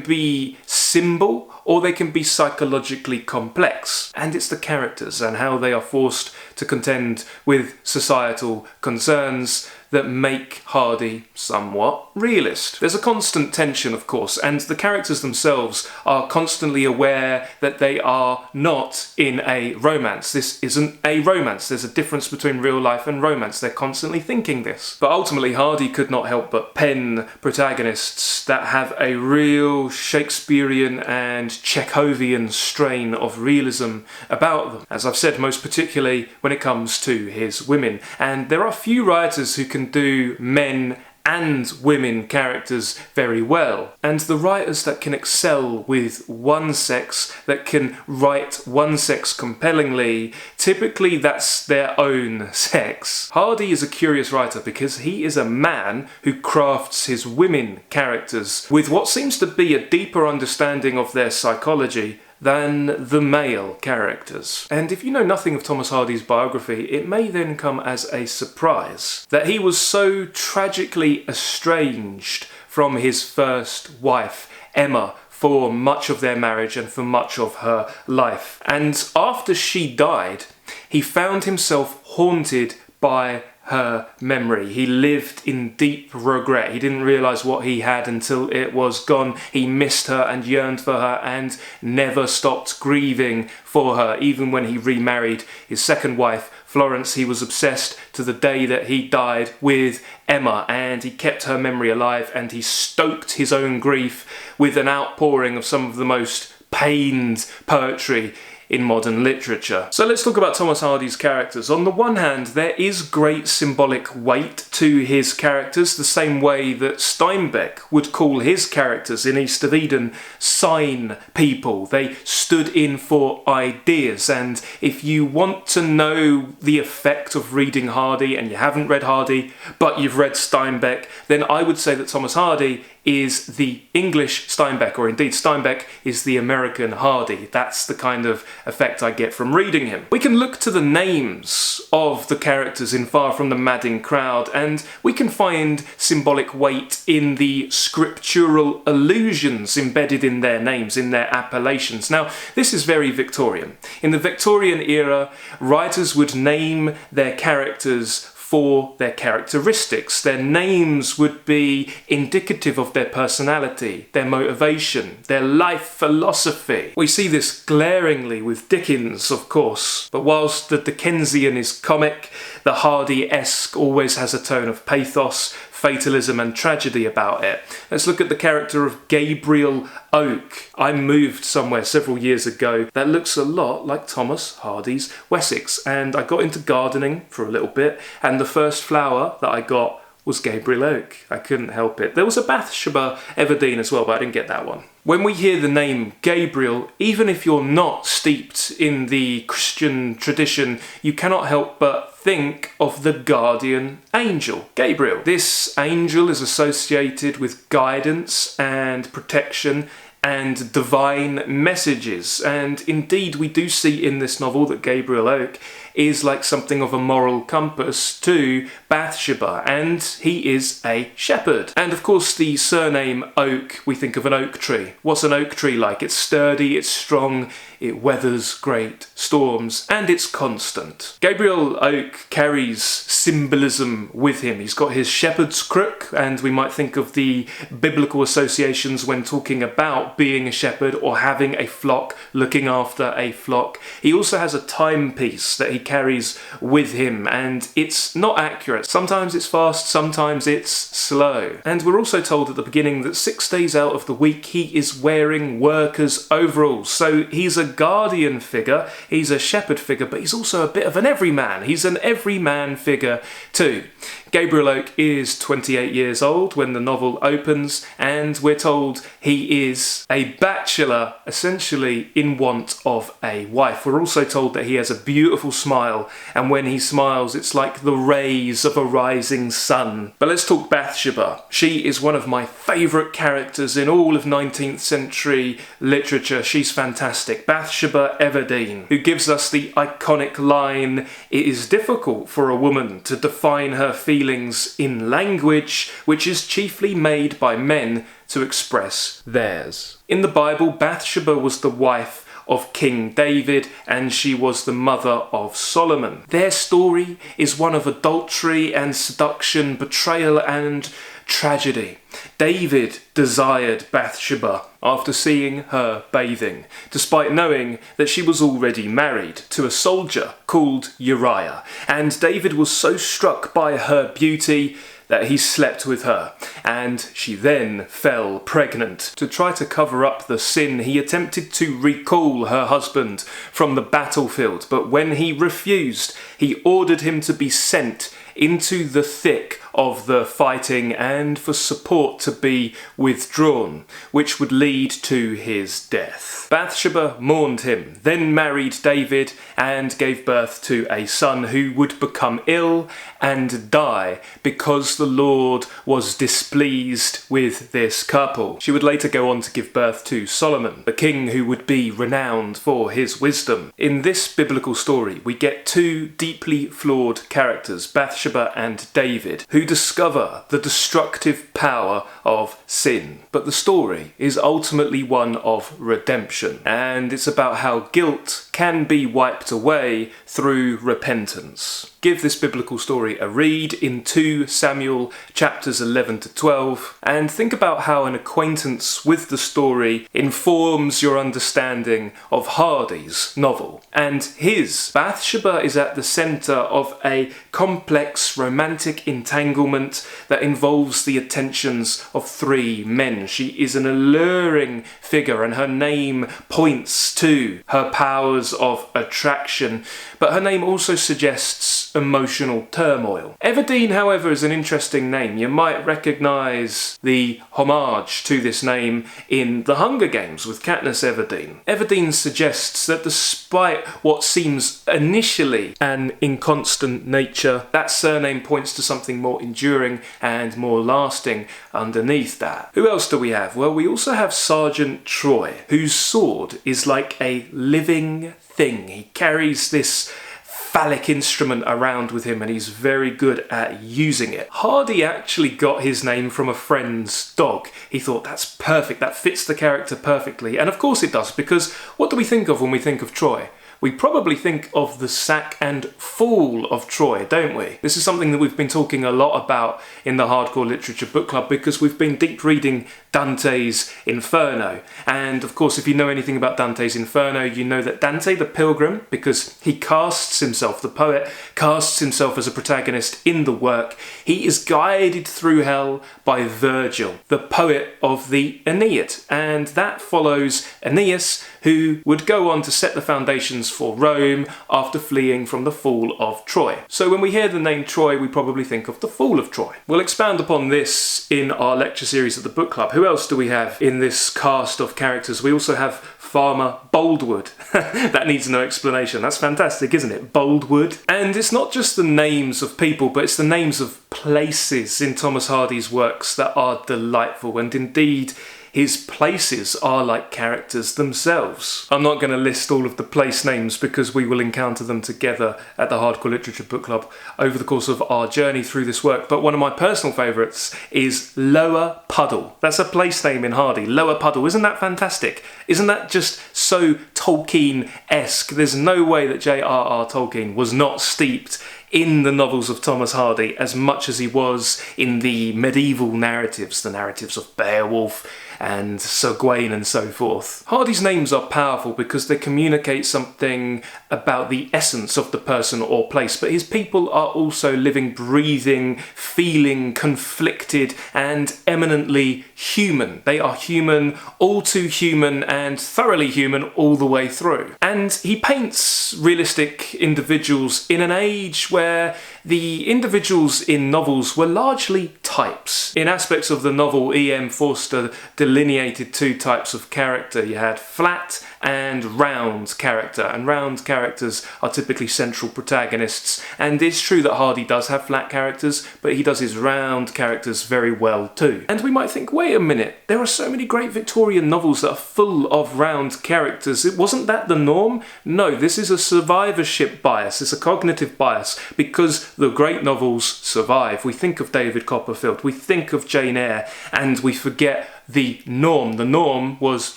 be symbol or they can be psychologically complex, and it's the characters and how they are forced to contend with societal concerns that make Hardy somewhat realist. There's a constant tension, of course, and the characters themselves are constantly aware that they are not in a romance. This isn't a romance. There's a difference between real life and romance. They're constantly thinking this. But ultimately, Hardy could not help but pen protagonists that have a real Shakespearean and Chekhovian strain of realism about them. As I've said, most particularly when it comes to his women. And there are few writers who can do men and women characters very well. And the writers that can excel with one sex, that can write one sex compellingly, typically that's their own sex. Hardy is a curious writer because he is a man who crafts his women characters with what seems to be a deeper understanding of their psychology than the male characters. And if you know nothing of Thomas Hardy's biography, it may then come as a surprise that he was so tragically estranged from his first wife, Emma, for much of their marriage and for much of her life. And after she died, he found himself haunted by her memory. He lived in deep regret. He didn't realise what he had until it was gone. He missed her and yearned for her and never stopped grieving for her. Even when he remarried his second wife, Florence, he was obsessed to the day that he died with Emma, and he kept her memory alive, and he stoked his own grief with an outpouring of some of the most pained poetry in modern literature. So let's talk about Thomas Hardy's characters. On the one hand, there is great symbolic weight to his characters, the same way that Steinbeck would call his characters in East of Eden sign people. They stood in for ideas, and if you want to know the effect of reading Hardy, and you haven't read Hardy, but you've read Steinbeck, then I would say that Thomas Hardy is the English Steinbeck, or indeed Steinbeck is the American Hardy. That's the kind of effect I get from reading him. We can look to the names of the characters in Far From the Madding Crowd, and we can find symbolic weight in the scriptural allusions embedded in their names, in their appellations. Now, this is very Victorian. In the Victorian era, writers would name their characters for their characteristics. Their names would be indicative of their personality, their motivation, their life philosophy. We see this glaringly with Dickens, of course, but whilst the Dickensian is comic, the Hardy-esque always has a tone of pathos, fatalism and tragedy about it. Let's look at the character of Gabriel Oak. I moved somewhere several years ago that looks a lot like Thomas Hardy's Wessex, and I got into gardening for a little bit, and the first flower that I got was Gabriel Oak. I couldn't help it. There was a Bathsheba Everdene as well, but I didn't get that one. When we hear the name Gabriel, even if you're not steeped in the Christian tradition, you cannot help but think of the guardian angel, Gabriel. This angel is associated with guidance and protection and divine messages, and indeed we do see in this novel that Gabriel Oak is like something of a moral compass to Bathsheba, and he is a shepherd. And of course the surname Oak, we think of an oak tree. What's an oak tree like? It's sturdy, it's strong, it weathers great storms, and it's constant. Gabriel Oak carries symbolism with him. He's got his shepherd's crook, and we might think of the biblical associations when talking about being a shepherd or having a flock, looking after a flock. He also has a timepiece that he carries with him, and it's not accurate. Sometimes it's fast, sometimes it's slow. And we're also told at the beginning that 6 days out of the week he is wearing workers' overalls. So he's a guardian figure, he's a shepherd figure, but he's also a bit of an everyman. He's an everyman figure too. Gabriel Oak is 28 years old when the novel opens, and we're told he is a bachelor, essentially in want of a wife. We're also told that he has a beautiful smile, and when he smiles it's like the rays of a rising sun. But let's talk Bathsheba. She is one of my favourite characters in all of 19th century literature. She's fantastic. Bathsheba Everdene, who gives us the iconic line, "It is difficult for a woman to define her feelings in language which is chiefly made by men to express theirs." In the Bible, Bathsheba was the wife of King David, and she was the mother of Solomon. Their story is one of adultery and seduction, betrayal and tragedy. David desired Bathsheba after seeing her bathing, despite knowing that she was already married to a soldier called Uriah. And David was so struck by her beauty that he slept with her, and she then fell pregnant. To try to cover up the sin, he attempted to recall her husband from the battlefield, but when he refused, he ordered him to be sent into the thick of the fighting and for support to be withdrawn, which would lead to his death. Bathsheba mourned him, then married David and gave birth to a son who would become ill and die because the Lord was displeased with this couple. She would later go on to give birth to Solomon, the king who would be renowned for his wisdom. In this biblical story, we get two deeply flawed characters, Bathsheba and David, who discover the destructive power of sin. But the story is ultimately one of redemption, and it's about how guilt can be wiped away through repentance. Give this biblical story a read in 2 Samuel chapters 11 to 12, and think about how an acquaintance with the story informs your understanding of Hardy's novel. And his Bathsheba is at the centre of a complex romantic entanglement that involves the attentions of 3 men. She is an alluring figure, and her name points to her powers of attraction, but her name also suggests emotional turmoil. Everdene, however, is an interesting name. You might recognise the homage to this name in The Hunger Games with Katniss Everdene. Everdene suggests that despite what seems initially an inconstant nature, that surname points to something more enduring and more lasting underneath that. Who else do we have? Well, we also have Sergeant Troy, whose sword is like a living thing. He carries this phallic instrument around with him, and he's very good at using it. Hardy actually got his name from a friend's dog. He thought, that's perfect, that fits the character perfectly. And of course it does, because what do we think of when we think of Troy? we probably think of the sack and fall of Troy, don't we? This is something that we've been talking a lot about in the Hardcore Literature Book Club because we've been deep reading Dante's Inferno. And of course, if you know anything about Dante's Inferno, you know that Dante the Pilgrim, because he casts himself, the poet, casts himself as a protagonist in the work, he is guided through hell by Virgil, the poet of the Aeneid. And that follows Aeneas, who would go on to set the foundations for Rome after fleeing from the fall of Troy. So when we hear the name Troy, we probably think of the fall of Troy. We'll expand upon this in our lecture series at the book club. Who else do we have in this cast of characters? We also have Farmer Boldwood. That needs no explanation. That's fantastic, isn't it? Boldwood. And it's not just the names of people, but it's the names of places in Thomas Hardy's works that are delightful, and indeed his places are like characters themselves. I'm not going to list all of the place names because we will encounter them together at the Hardcore Literature Book Club over the course of our journey through this work, but one of my personal favourites is Lower Puddle. That's a place name in Hardy, Lower Puddle. Isn't that fantastic? Isn't that just so Tolkien-esque? There's no way that J.R.R. Tolkien was not steeped in the novels of Thomas Hardy as much as he was in the medieval narratives, the narratives of Beowulf and Sir Gawain and so forth. Hardy's names are powerful because they communicate something about the essence of the person or place, but his people are also living, breathing, feeling, conflicted and eminently human. They are human, all too human and thoroughly human all the way through. And he paints realistic individuals in an age where the individuals in novels were largely types. In aspects of the novel, E.M. Forster delineated two types of character. You had flat and round character, and round characters are typically central protagonists, and it's true that Hardy does have flat characters, but he does his round characters very well too. And we might think, wait a minute, there are so many great Victorian novels that are full of round characters. Wasn't that the norm? No, this is a survivorship bias, it's a cognitive bias, because the great novels survive. We think of David Copperfield, we think of Jane Eyre, and we forget the norm. The norm was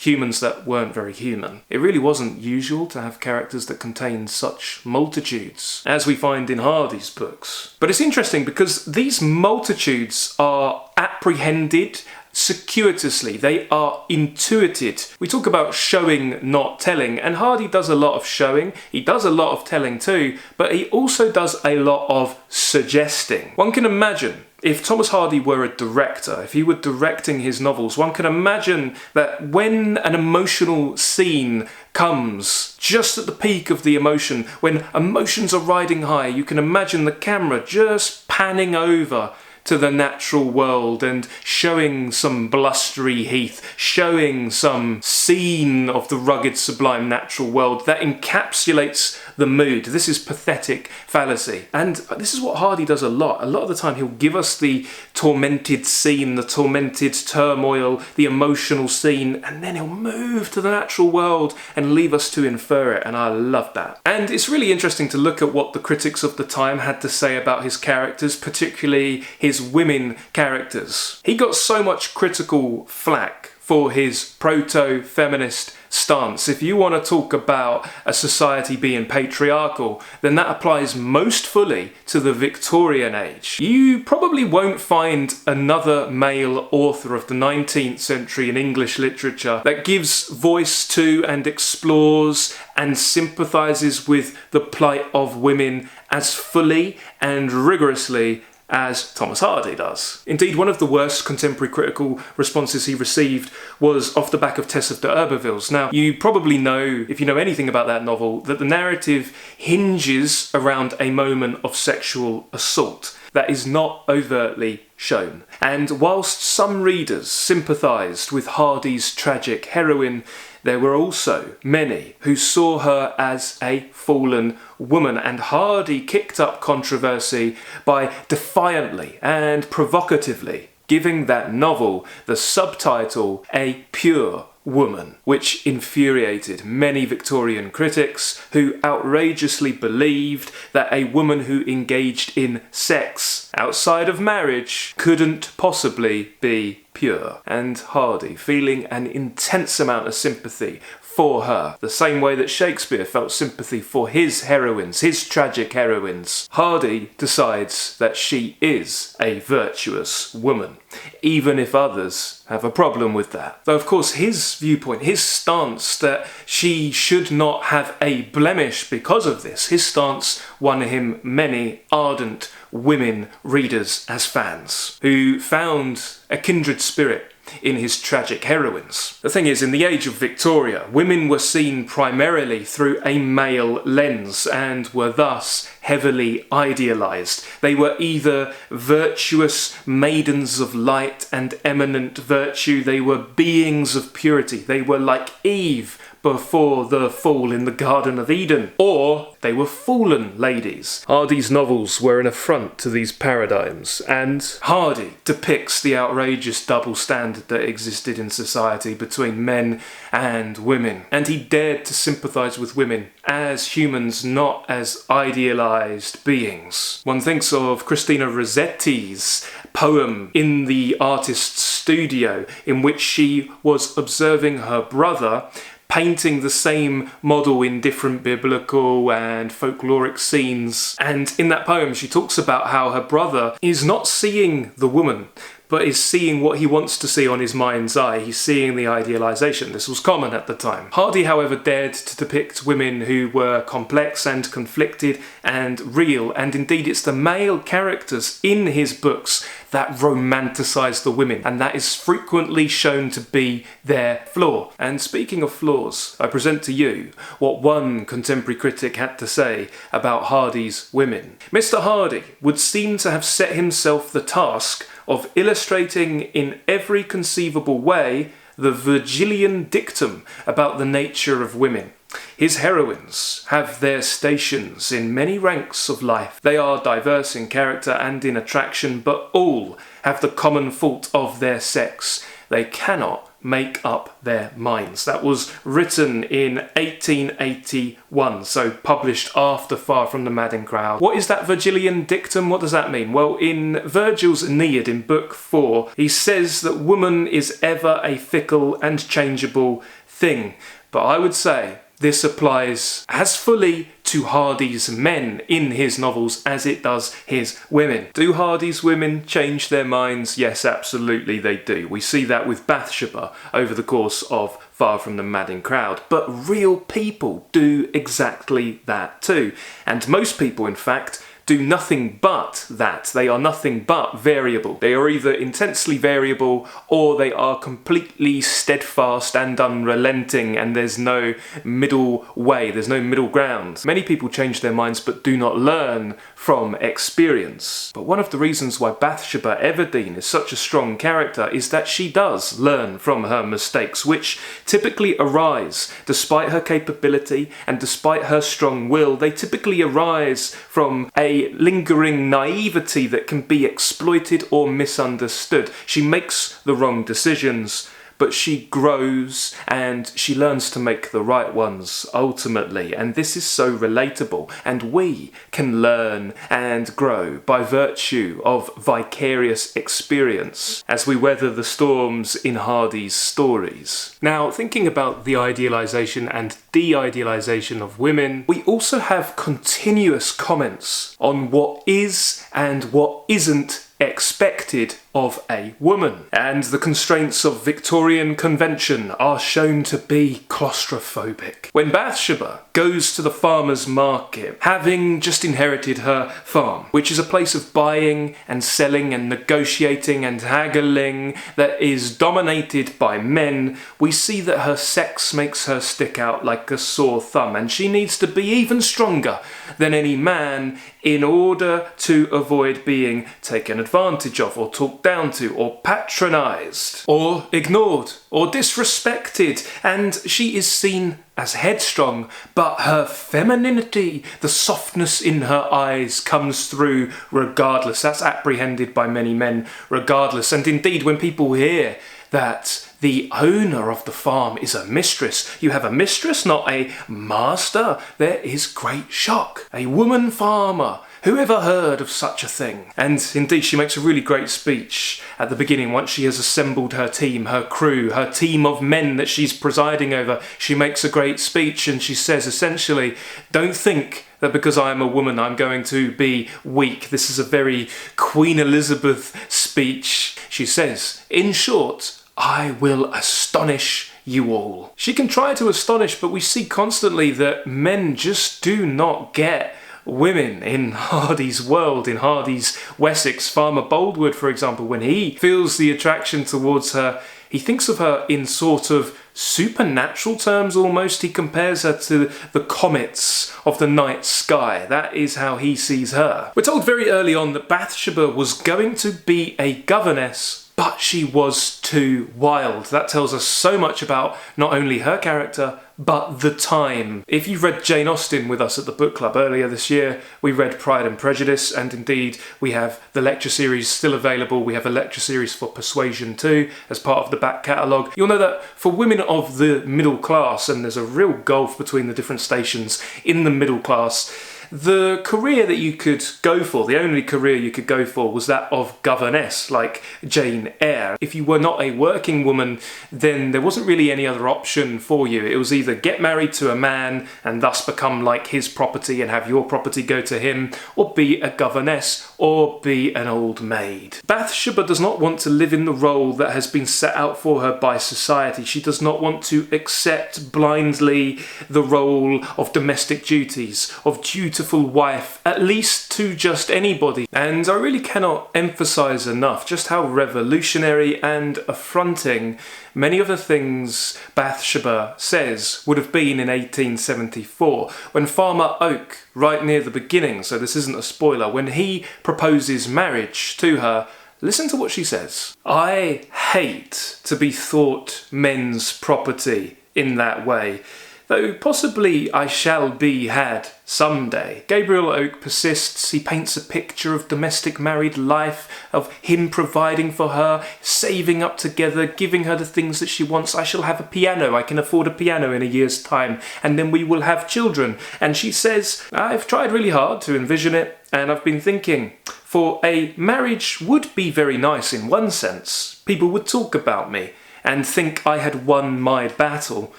humans that weren't very human. It really wasn't usual to have characters that contained such multitudes, as we find in Hardy's books. But it's interesting because these multitudes are apprehended circuitously, they are intuited. We talk about showing, not telling, and Hardy does a lot of showing, he does a lot of telling too, but he also does a lot of suggesting. One can imagine if Thomas Hardy were a director, if he were directing his novels, one can imagine that when an emotional scene comes just at the peak of the emotion, when emotions are riding high, you can imagine the camera just panning over to the natural world and showing some blustery heath, showing some scene of the rugged, sublime natural world that encapsulates the mood. This is pathetic fallacy. And this is what Hardy does a lot. A lot of the time he'll give us the tormented scene, the tormented turmoil, the emotional scene, and then he'll move to the natural world and leave us to infer it, and I love that. And it's really interesting to look at what the critics of the time had to say about his characters, particularly his women characters. He got so much critical flack for his proto-feminist stance. If you want to talk about a society being patriarchal, then that applies most fully to the Victorian age. You probably won't find another male author of the 19th century in English literature that gives voice to and explores and sympathises with the plight of women as fully and rigorously as Thomas Hardy does. Indeed, one of the worst contemporary critical responses he received was off the back of Tess of d'Urbervilles. Now, you probably know, if you know anything about that novel, that the narrative hinges around a moment of sexual assault that is not overtly shown. And whilst some readers sympathised with Hardy's tragic heroine, there were also many who saw her as a fallen woman, and Hardy kicked up controversy by defiantly and provocatively giving that novel the subtitle A Pure Woman, which infuriated many Victorian critics who outrageously believed that a woman who engaged in sex outside of marriage couldn't possibly be pure. And Hardy, feeling an intense amount of sympathy for her, the same way that Shakespeare felt sympathy for his heroines, his tragic heroines, Hardy decides that she is a virtuous woman, even if others have a problem with that. Though of course his viewpoint, his stance that she should not have a blemish because of this, his stance won him many ardent women readers as fans, who found a kindred spirit in his tragic heroines. The thing is, in the age of Victoria, women were seen primarily through a male lens and were thus heavily idealised. They were either virtuous maidens of light and eminent virtue, they were beings of purity, they were like Eve before the fall in the Garden of Eden, or they were fallen ladies. Hardy's novels were an affront to these paradigms, and Hardy depicts the outrageous double standard that existed in society between men and women, and he dared to sympathise with women as humans, not as idealised beings. One thinks of Christina Rossetti's poem In the Artist's Studio, in which she was observing her brother painting the same model in different biblical and folkloric scenes. And in that poem, she talks about how her brother is not seeing the woman, but is seeing what he wants to see on his mind's eye. He's seeing the idealisation. This was common at the time. Hardy, however, dared to depict women who were complex and conflicted and real, and indeed it's the male characters in his books that romanticise the women, and that is frequently shown to be their flaw. And speaking of flaws, I present to you what one contemporary critic had to say about Hardy's women. Mr. Hardy would seem to have set himself the task of illustrating in every conceivable way the Virgilian dictum about the nature of women. His heroines have their stations in many ranks of life. They are diverse in character and in attraction, but all have the common fault of their sex. They cannot make up their minds. That was written in 1881, so published after Far from the Madding Crowd. What is that Virgilian dictum? What does that mean? Well, in Virgil's Aeneid in Book 4, he says that woman is ever a fickle and changeable thing. But I would say this applies as fully to Hardy's men in his novels as it does his women. Do Hardy's women change their minds? Yes, absolutely they do. We see that with Bathsheba over the course of Far from the Madding Crowd. But real people do exactly that too. And most people, in fact, do nothing but that. They are nothing but variable. They are either intensely variable or they are completely steadfast and unrelenting, and there's no middle way, there's no middle ground. Many people change their minds but do not learn from experience. But one of the reasons why Bathsheba Everdene is such a strong character is that she does learn from her mistakes, which typically arise despite her capability and despite her strong will. They typically arise from a lingering naivety that can be exploited or misunderstood. She makes the wrong decisions, but she grows and she learns to make the right ones ultimately. And this is so relatable, and we can learn and grow by virtue of vicarious experience as we weather the storms in Hardy's stories. Now, thinking about the idealisation and de-idealisation of women, we also have continuous comments on what is and what isn't expected of a woman. And the constraints of Victorian convention are shown to be claustrophobic. When Bathsheba goes to the farmer's market, having just inherited her farm, which is a place of buying and selling and negotiating and haggling that is dominated by men, we see that her sex makes her stick out like a sore thumb, and she needs to be even stronger than any man in order to avoid being taken advantage of or talked down to or patronised or ignored or disrespected. And she is seen as headstrong, but her femininity, the softness in her eyes, comes through regardless. That's apprehended by many men regardless. And indeed, when people hear that the owner of the farm is a mistress, you have a mistress, not a master, there is great shock. A woman farmer Who ever heard of such a thing? And indeed, she makes a really great speech at the beginning. Once she has assembled her team, her crew, her team of men that she's presiding over, she makes a great speech and she says, essentially, don't think that because I am a woman I'm going to be weak. This is a very Queen Elizabeth speech. She says, in short, I will astonish you all. She can try to astonish, but we see constantly that men just do not get women in Hardy's world, in Hardy's Wessex. Farmer Boldwood, for example, when he feels the attraction towards her, he thinks of her in sort of supernatural terms almost. He compares her to the comets of the night sky. That is how he sees her. We're told very early on that Bathsheba was going to be a governess, but she was too wild. That tells us so much about not only her character, but the time. If you've read Jane Austen with us at the book club earlier this year, we read Pride and Prejudice, and indeed we have the lecture series still available. We have a lecture series for Persuasion too, as part of the back catalogue. You'll know that for women of the middle class, and there's a real gulf between the different stations in the middle class, the career that you could go for, the only career you could go for, was that of governess, like Jane Eyre. If you were not a working woman, then there wasn't really any other option for you. It was either get married to a man and thus become like his property and have your property go to him, or be a governess, or be an old maid. Bathsheba does not want to live in the role that has been set out for her by society. She does not want to accept blindly the role of domestic duties, of dutiful wife, at least to just anybody. And I really cannot emphasize enough just how revolutionary and affronting many of the things Bathsheba says would have been in 1874, when Farmer Oak, right near the beginning, so this isn't a spoiler, when he proposes marriage to her, listen to what she says. I hate to be thought men's property in that way, though possibly I shall be had someday. Gabriel Oak persists. He paints a picture of domestic married life, of him providing for her, saving up together, giving her the things that she wants. I shall have a piano. I can afford a piano in a year's time, and then we will have children. And she says, I've tried really hard to envision it, and I've been thinking, for a marriage would be very nice in one sense. People would talk about me and think I had won my battle,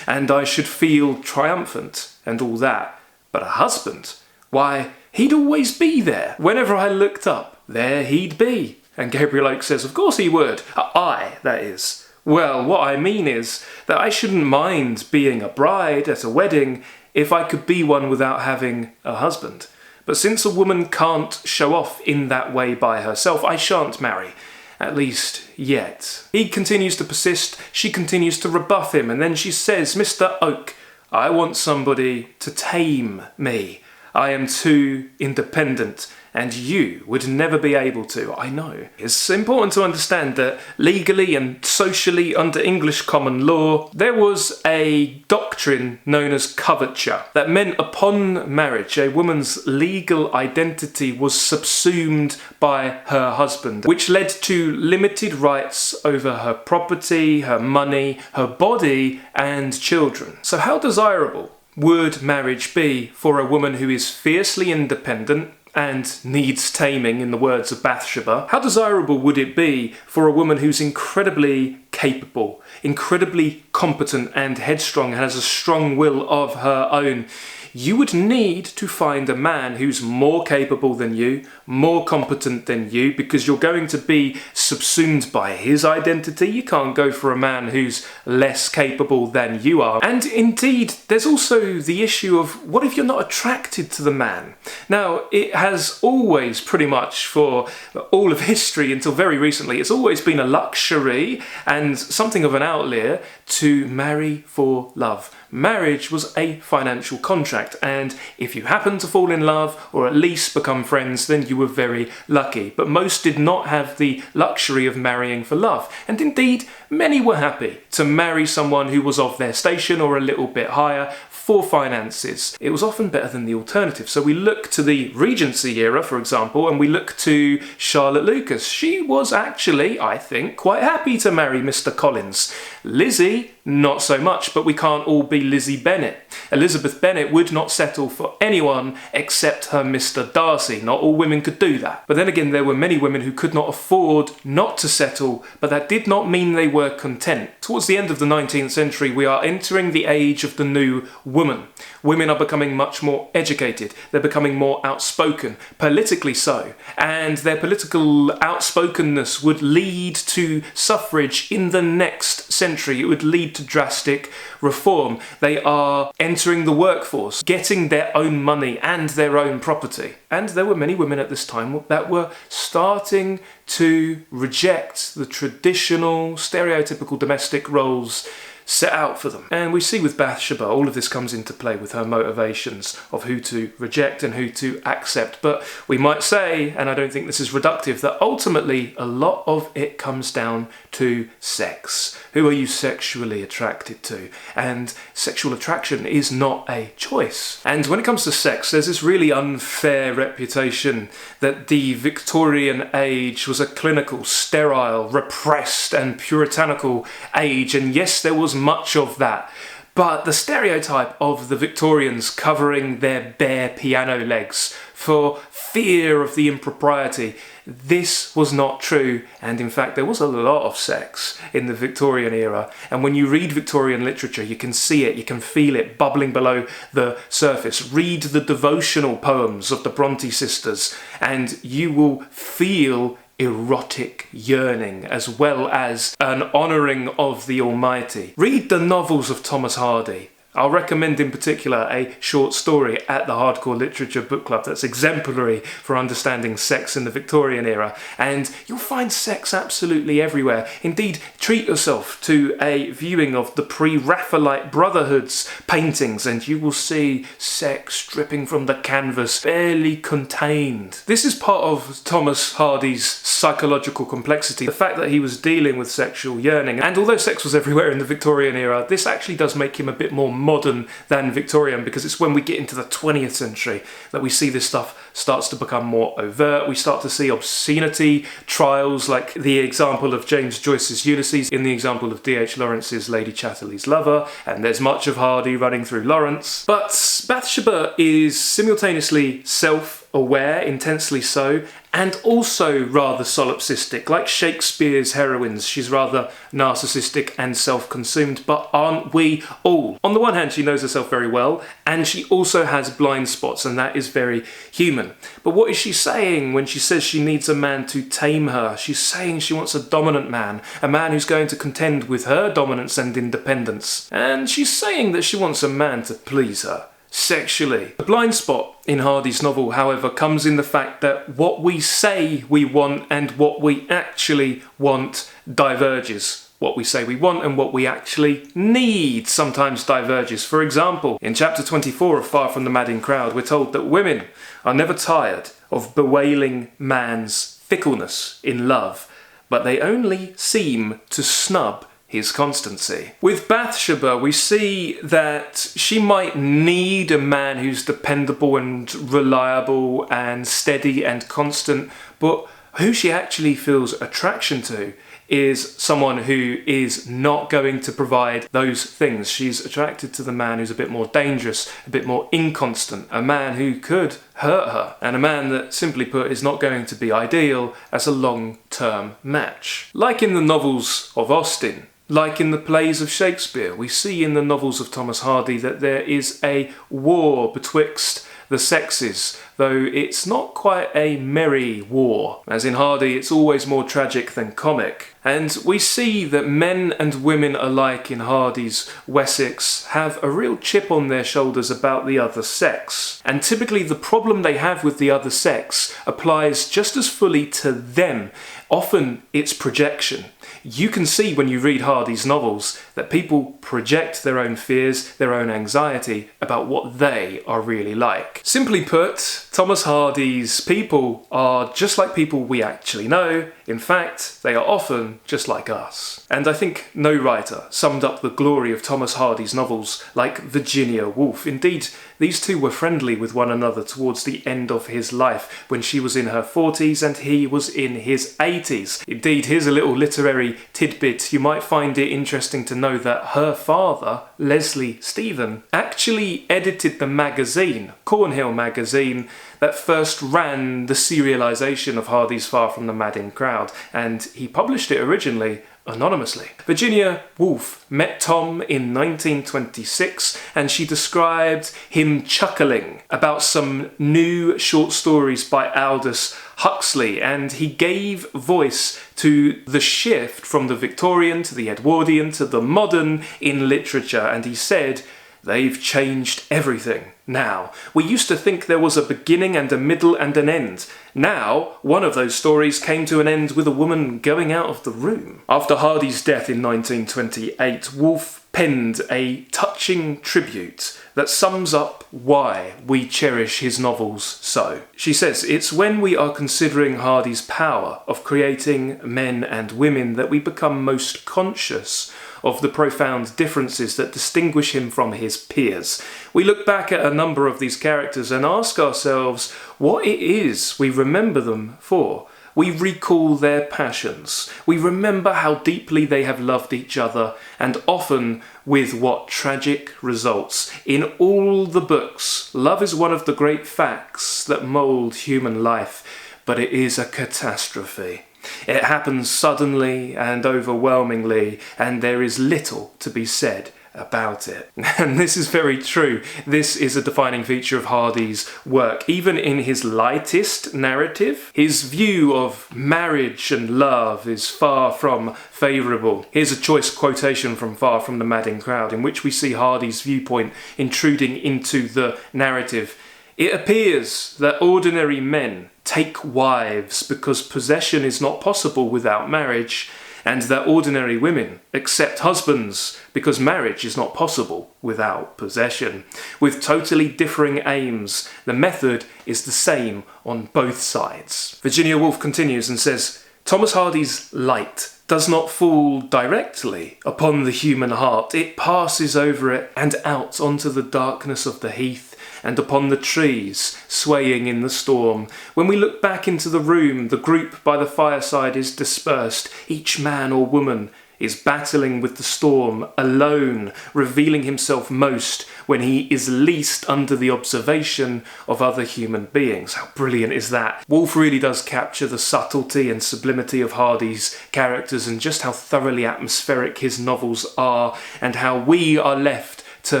and I should feel triumphant and all that. But a husband, why, he'd always be there. Whenever I looked up, there he'd be. And Gabriel Oak says, of course he would. I, that is. Well, what I mean is that I shouldn't mind being a bride at a wedding if I could be one without having a husband. But since a woman can't show off in that way by herself, I shan't marry. At least, yet. He continues to persist, she continues to rebuff him, and then she says, Mr. Oak, I want somebody to tame me. I am too independent, and you would never be able to, I know. It's important to understand that legally and socially under English common law, there was a doctrine known as coverture that meant upon marriage, a woman's legal identity was subsumed by her husband, which led to limited rights over her property, her money, her body, and children. So how desirable would marriage be for a woman who is fiercely independent and needs taming, in the words of Bathsheba? How desirable would it be for a woman who's incredibly capable, incredibly competent and headstrong, and has a strong will of her own? You would need to find a man who's more capable than you, more competent than you, because you're going to be subsumed by his identity. You can't go for a man who's less capable than you are. And indeed, there's also the issue of what if you're not attracted to the man? Now, it has always, pretty much for all of history until very recently, it's always been a luxury and something of an outlier to marry for love. Marriage was a financial contract, and if you happened to fall in love or at least become friends, then you were very lucky. But most did not have the luxury of marrying for love, and indeed many were happy to marry someone who was of their station or a little bit higher for finances. It was often better than the alternative. So we look to the Regency era, for example, and we look to Charlotte Lucas. She was actually, I think, quite happy to marry Mr. Collins. Lizzie, not so much, but we can't all be Lizzie Bennet. Elizabeth Bennet would not settle for anyone except her Mr. Darcy. Not all women could do that. But then again, there were many women who could not afford not to settle, but that did not mean they were content. Towards the end of the 19th century, we are entering the age of the new woman. Women are becoming much more educated. They're becoming more outspoken, politically so. And their political outspokenness would lead to suffrage in the next century. It would lead to drastic reform. They are entering the workforce, getting their own money and their own property. And there were many women at this time that were starting to reject the traditional, stereotypical domestic roles set out for them. And we see with Bathsheba, all of this comes into play with her motivations of who to reject and who to accept. But we might say, and I don't think this is reductive, that ultimately a lot of it comes down to sex. Who are you sexually attracted to? And sexual attraction is not a choice. And when it comes to sex, there's this really unfair reputation that the Victorian age was a clinical, sterile, repressed and puritanical age. And yes, there was much of that. But the stereotype of the Victorians covering their bare piano legs for fear of the impropriety, this was not true. And in fact, there was a lot of sex in the Victorian era. And when you read Victorian literature, you can see it, you can feel it bubbling below the surface. Read the devotional poems of the Bronte sisters, and you will feel erotic yearning as well as an honouring of the Almighty. Read the novels of Thomas Hardy. I'll recommend in particular a short story at the Hardcore Literature Book Club that's exemplary for understanding sex in the Victorian era, and you'll find sex absolutely everywhere. Indeed, treat yourself to a viewing of the pre-Raphaelite Brotherhood's paintings and you will see sex dripping from the canvas, barely contained. This is part of Thomas Hardy's psychological complexity, the fact that he was dealing with sexual yearning. And although sex was everywhere in the Victorian era, this actually does make him a bit more modern than Victorian, because it's when we get into the 20th century that we see this stuff starts to become more overt. We start to see obscenity trials, like the example of James Joyce's Ulysses, in the example of D.H. Lawrence's Lady Chatterley's Lover, and there's much of Hardy running through Lawrence. But Bathsheba is simultaneously self-aware, intensely so, and also rather solipsistic. Like Shakespeare's heroines, she's rather narcissistic and self-consumed, but aren't we all? On the one hand, she knows herself very well, and she also has blind spots, and that is very human. But what is she saying when she says she needs a man to tame her? She's saying she wants a dominant man, a man who's going to contend with her dominance and independence. And she's saying that she wants a man to please her sexually. The blind spot in Hardy's novel, however, comes in the fact that what we say we want and what we actually want diverges. What we say we want and what we actually need sometimes diverges. For example, in chapter 24 of Far from the Madding Crowd, we're told that women are never tired of bewailing man's fickleness in love, but they only seem to snub his constancy. With Bathsheba, we see that she might need a man who's dependable and reliable and steady and constant, but who she actually feels attraction to is someone who is not going to provide those things. She's attracted to the man who's a bit more dangerous, a bit more inconstant, a man who could hurt her, and a man that, simply put, is not going to be ideal as a long-term match. Like in the novels of Austen, like in the plays of Shakespeare, we see in the novels of Thomas Hardy that there is a war betwixt the sexes, though it's not quite a merry war. As in Hardy, it's always more tragic than comic. And we see that men and women alike in Hardy's Wessex have a real chip on their shoulders about the other sex. And typically the problem they have with the other sex applies just as fully to them. Often it's projection. You can see when you read Hardy's novels that people project their own fears, their own anxiety about what they are really like. Simply put, Thomas Hardy's people are just like people we actually know. In fact, they are often just like us. And I think no writer summed up the glory of Thomas Hardy's novels like Virginia Woolf. Indeed, these two were friendly with one another towards the end of his life, when she was in her 40s and he was in his 80s. Indeed, here's a little literary tidbit. You might find it interesting to know that her father, Leslie Stephen, actually actually edited the magazine, Cornhill magazine, that first ran the serialisation of Hardy's Far from the Madding Crowd, and he published it originally anonymously. Virginia Woolf met Tom in 1926, and she described him chuckling about some new short stories by Aldous Huxley, and he gave voice to the shift from the Victorian to the Edwardian to the modern in literature, and he said, "They've changed everything now. We used to think there was a beginning and a middle and an end. Now, one of those stories came to an end with a woman going out of the room." After Hardy's death in 1928, Woolf penned a touching tribute that sums up why we cherish his novels so. She says, "It's when we are considering Hardy's power of creating men and women that we become most conscious of the profound differences that distinguish him from his peers. We look back at a number of these characters and ask ourselves what it is we remember them for. We recall their passions. We remember how deeply they have loved each other, and often with what tragic results. In all the books, love is one of the great facts that mould human life, but it is a catastrophe. It happens suddenly and overwhelmingly, and there is little to be said about it." And this is very true. This is a defining feature of Hardy's work. Even in his lightest narrative, his view of marriage and love is far from favourable. Here's a choice quotation from Far from the Madding Crowd, in which we see Hardy's viewpoint intruding into the narrative. "It appears that ordinary men take wives because possession is not possible without marriage, and that ordinary women accept husbands because marriage is not possible without possession. With totally differing aims, the method is the same on both sides." Virginia Woolf continues and says, "Thomas Hardy's light does not fall directly upon the human heart. It passes over it and out onto the darkness of the heath and upon the trees swaying in the storm. When we look back into the room, the group by the fireside is dispersed. Each man or woman is battling with the storm, alone, revealing himself most when he is least under the observation of other human beings." How brilliant is that? Woolf really does capture the subtlety and sublimity of Hardy's characters, and just how thoroughly atmospheric his novels are, and how we are left to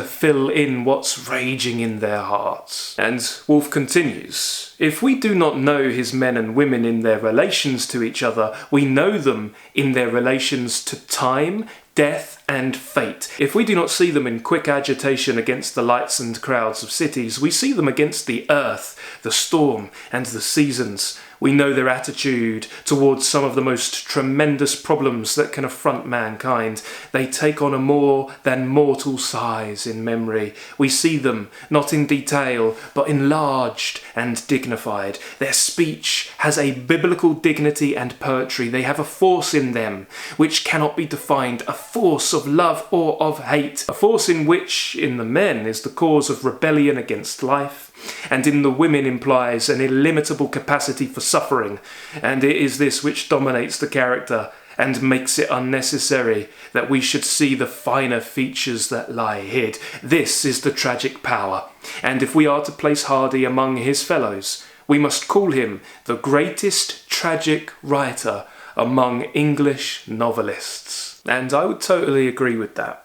fill in what's raging in their hearts. And Woolf continues, "If we do not know his men and women in their relations to each other, we know them in their relations to time, death and fate. If we do not see them in quick agitation against the lights and crowds of cities, we see them against the earth, the storm and the seasons. We know their attitude towards some of the most tremendous problems that can affront mankind. They take on a more than mortal size in memory. We see them, not in detail, but enlarged and dignified. Their speech has a biblical dignity and poetry. They have a force in them which cannot be defined, a force of love or of hate, a force in which, in the men, is the cause of rebellion against life, and in the women implies an illimitable capacity for suffering, and it is this which dominates the character and makes it unnecessary that we should see the finer features that lie hid. This is the tragic power, and if we are to place Hardy among his fellows, we must call him the greatest tragic writer among English novelists." And I would totally agree with that.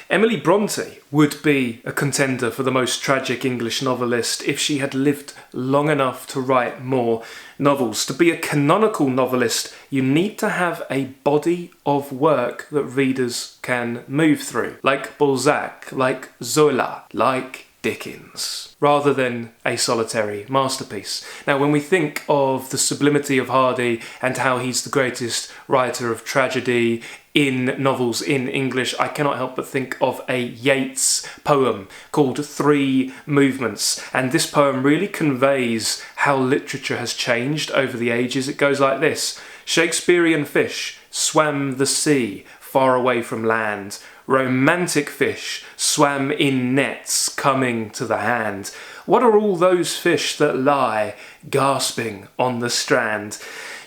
Emily Bronte would be a contender for the most tragic English novelist if she had lived long enough to write more novels. To be a canonical novelist, you need to have a body of work that readers can move through, like Balzac, like Zola, like Dickens, rather than a solitary masterpiece. Now, when we think of the sublimity of Hardy and how he's the greatest writer of tragedy in novels in English, I cannot help but think of a Yeats poem called Three Movements, and this poem really conveys how literature has changed over the ages. It goes like this: "Shakespearean fish swam the sea far away from land. Romantic fish swam in nets coming to the hand. What are all those fish that lie gasping on the strand?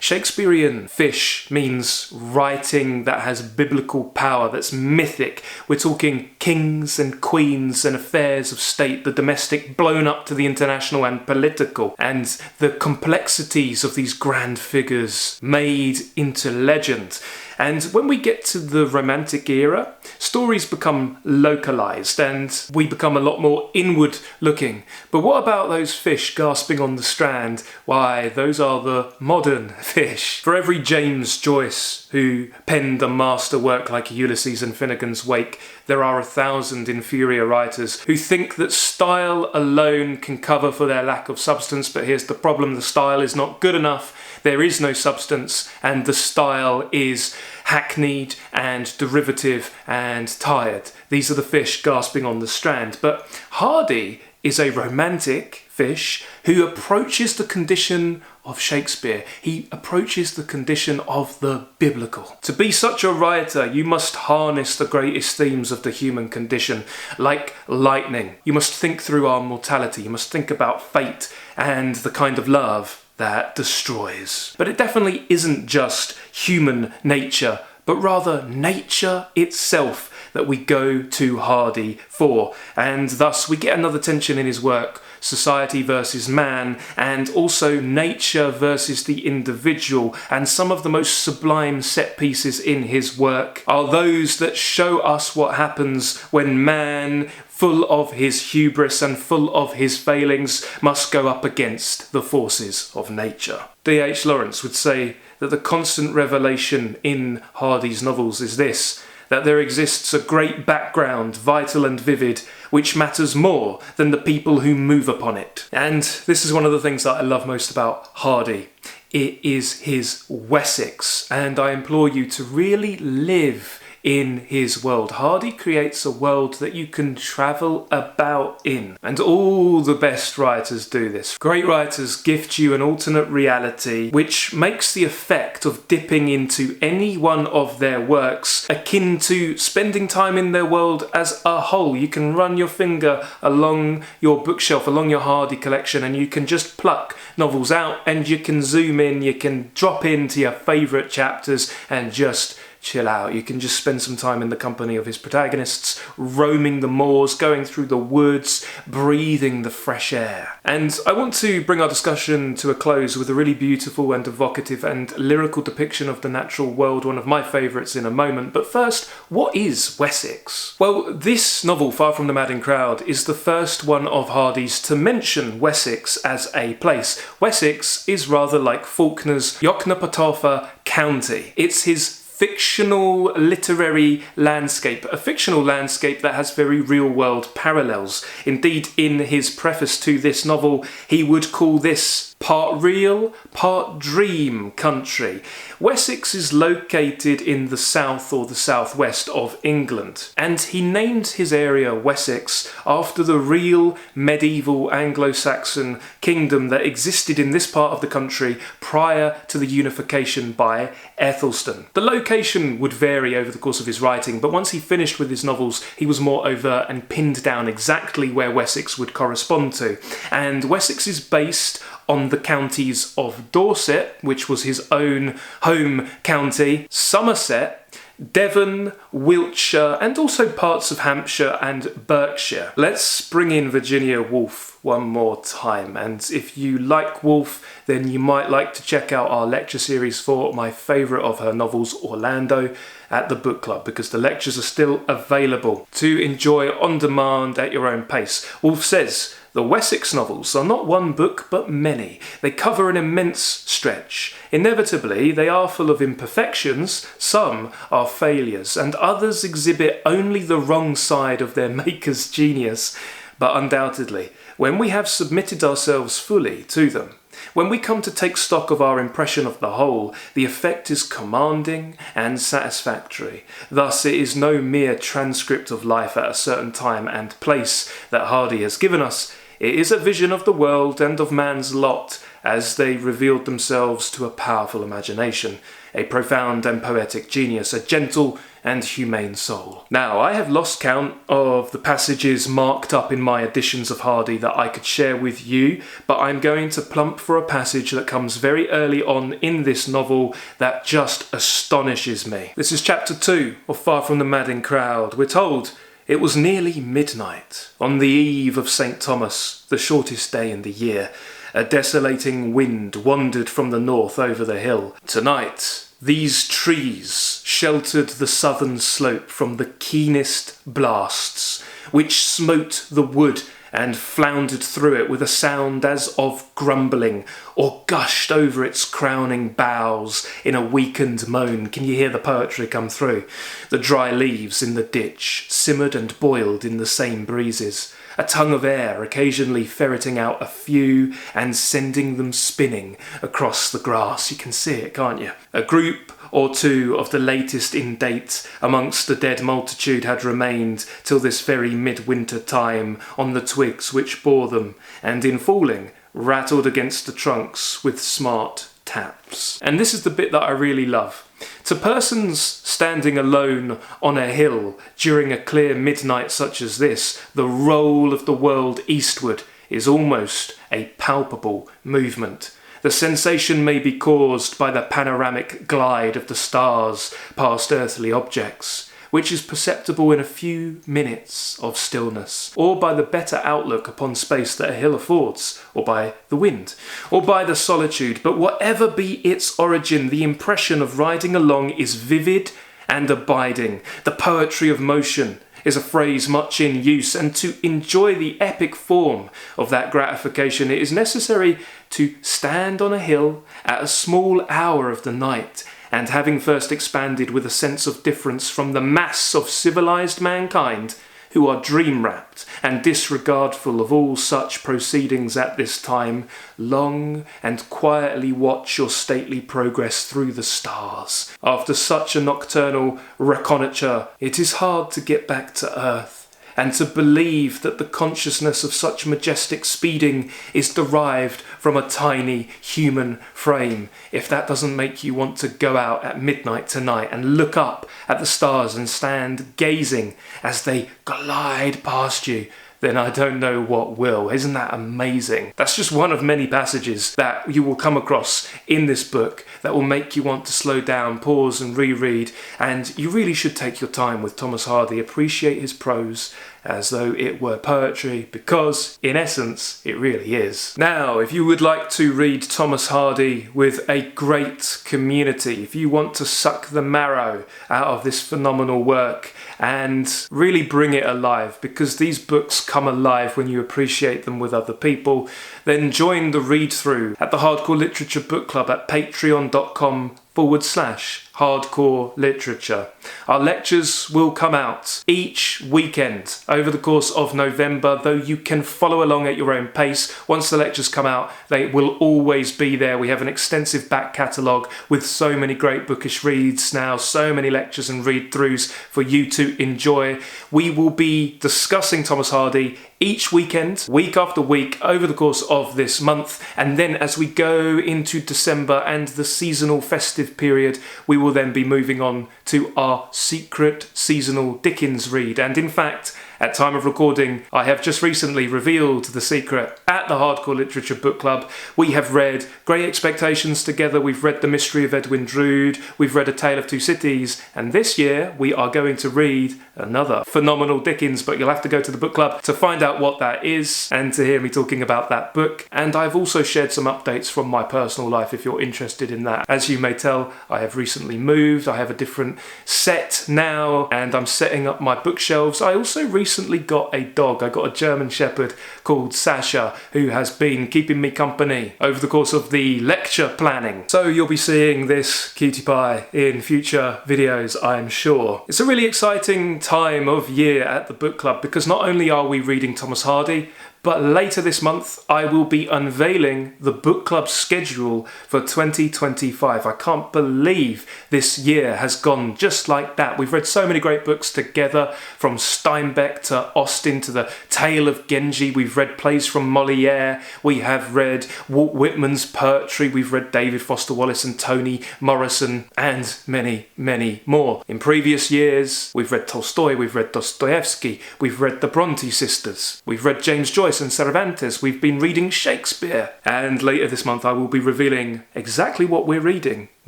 Shakespearean fish means writing that has biblical power, that's mythic. We're talking kings and queens and affairs of state, the domestic blown up to the international and political, and the complexities of these grand figures made into legend. And when we get to the Romantic era, stories become localised and we become a lot more inward looking. But what about those fish gasping on the strand? Why, those are the modern fish. For every James Joyce who penned a masterwork like Ulysses and Finnegan's Wake, there are 1,000 inferior writers who think that style alone can cover for their lack of substance. But here's the problem: the style is not good enough. There is no substance, and the style is hackneyed and derivative and tired. These are the fish gasping on the strand. But Hardy is a romantic fish who approaches the condition of Shakespeare. He approaches the condition of the biblical. To be such a writer, you must harness the greatest themes of the human condition, like lightning. You must think through our mortality. You must think about fate and the kind of love that destroys. But it definitely isn't just human nature, but rather nature itself that we go to Hardy for. And thus we get another tension in his work: society versus man, and also nature versus the individual. And some of the most sublime set pieces in his work are those that show us what happens when man, full of his hubris and full of his failings, must go up against the forces of nature. D.H. Lawrence would say that the constant revelation in Hardy's novels is this: that there exists a great background, vital and vivid, which matters more than the people who move upon it. And this is one of the things that I love most about Hardy. It is his Wessex, and I implore you to really live in his world. Hardy creates a world that you can travel about in, and all the best writers do this. Great writers gift you an alternate reality which makes the effect of dipping into any one of their works akin to spending time in their world as a whole. You can run your finger along your bookshelf, along your Hardy collection, and you can just pluck novels out and you can zoom in, you can drop into your favourite chapters and just chill out. You can just spend some time in the company of his protagonists, roaming the moors, going through the woods, breathing the fresh air. And I want to bring our discussion to a close with a really beautiful and evocative and lyrical depiction of the natural world, one of my favourites, in a moment. But first, what is Wessex? Well, this novel, Far from the Madding Crowd, is the first one of Hardy's to mention Wessex as a place. Wessex is rather like Faulkner's Yoknapatawpha County. It's his fictional literary landscape, a fictional landscape that has very real-world parallels. Indeed, in his preface to this novel, he would call this part real, part dream country. Wessex is located in the south or the southwest of England, and he named his area Wessex after the real medieval Anglo-Saxon kingdom that existed in this part of the country prior to the unification by Aethelstan. The location would vary over the course of his writing, but once he finished with his novels, he was more overt and pinned down exactly where Wessex would correspond to. And Wessex is based on the counties of Dorset, which was his own home county, Somerset, Devon, Wiltshire, and also parts of Hampshire and Berkshire. Let's bring in Virginia Woolf one more time, and if you like Woolf, then you might like to check out our lecture series for my favourite of her novels, Orlando, at the book club, because the lectures are still available to enjoy on demand at your own pace. Woolf says the Wessex novels are not one book but many. They cover an immense stretch. Inevitably, they are full of imperfections, some are failures, and others exhibit only the wrong side of their maker's genius. But undoubtedly, when we have submitted ourselves fully to them, when we come to take stock of our impression of the whole, the effect is commanding and satisfactory. Thus, it is no mere transcript of life at a certain time and place that Hardy has given us. It is a vision of the world and of man's lot as they revealed themselves to a powerful imagination, a profound and poetic genius, a gentle and humane soul. Now, I have lost count of the passages marked up in my editions of Hardy that I could share with you, but I'm going to plump for a passage that comes very early on in this novel that just astonishes me. This is chapter 2 of Far from the Madding Crowd. We're told it was nearly midnight, on the eve of St. Thomas, the shortest day in the year. A desolating wind wandered from the north over the hill. Tonight, these trees sheltered the southern slope from the keenest blasts, which smote the wood and floundered through it with a sound as of grumbling, or gushed over its crowning boughs in a weakened moan. Can you hear the poetry come through? The dry leaves in the ditch simmered and boiled in the same breezes, a tongue of air occasionally ferreting out a few and sending them spinning across the grass. You can see it, can't you? A group or two of the latest in date amongst the dead multitude had remained till this very midwinter time on the twigs which bore them, and in falling rattled against the trunks with smart taps. And this is the bit that I really love. To persons standing alone on a hill during a clear midnight such as this, the roll of the world eastward is almost a palpable movement. The sensation may be caused by the panoramic glide of the stars past earthly objects, which is perceptible in a few minutes of stillness, or by the better outlook upon space that a hill affords, or by the wind, or by the solitude. But whatever be its origin, the impression of riding along is vivid and abiding. The poetry of motion is a phrase much in use, and to enjoy the epic form of that gratification, it is necessary to stand on a hill at a small hour of the night, and having first expanded with a sense of difference from the mass of civilized mankind, who are dream-wrapped and disregardful of all such proceedings at this time, long and quietly watch your stately progress through the stars. After such a nocturnal reconnoitre, it is hard to get back to earth, and to believe that the consciousness of such majestic speeding is derived from a tiny human frame. If that doesn't make you want to go out at midnight tonight and look up at the stars and stand gazing as they glide past you, then I don't know what will. Isn't that amazing? That's just one of many passages that you will come across in this book that will make you want to slow down, pause and reread, and you really should take your time with Thomas Hardy, appreciate his prose as though it were poetry, because in essence it really is. Now, if you would like to read Thomas Hardy with a great community, if you want to suck the marrow out of this phenomenal work and really bring it alive, because these books come alive when you appreciate them with other people, then join the read-through at the Hardcore Literature Book Club at patreon.com/hardcore literature. Our lectures will come out each weekend over the course of November, though you can follow along at your own pace. Once the lectures come out, they will always be there. We have an extensive back catalogue with so many great bookish reads now, so many lectures and read-throughs for you to enjoy. We will be discussing Thomas Hardy each weekend, week after week, over the course of this month, and then as we go into December and the seasonal festive period, we will then be moving on to our secret seasonal Dickens read. And in fact, at time of recording, I have just recently revealed the secret at the Hardcore Literature Book Club. We have read Grey Expectations together, we've read The Mystery of Edwin Drood, we've read A Tale of Two Cities, and this year we are going to read another phenomenal Dickens, but you'll have to go to the book club to find out what that is and to hear me talking about that book. And I've also shared some updates from my personal life if you're interested in that. As you may tell, I have recently moved, I have a different set now, and I'm setting up my bookshelves. I also recently got a dog. I got a German Shepherd called Sasha, who has been keeping me company over the course of the lecture planning. So you'll be seeing this cutie pie in future videos, I'm sure. It's a really exciting time of year at the book club, because not only are we reading Thomas Hardy, But later this month, I will be unveiling the book club schedule for 2025. I can't believe this year has gone just like that. We've read so many great books together, from Steinbeck to Austen to the Tale of Genji. We've read plays from Molière. We have read Walt Whitman's poetry. We've read David Foster Wallace and Toni Morrison, and many, many more. In previous years, we've read Tolstoy, we've read Dostoevsky, we've read the Bronte sisters, we've read James Joyce and Cervantes, we've been reading Shakespeare, and later this month I will be revealing exactly what we're reading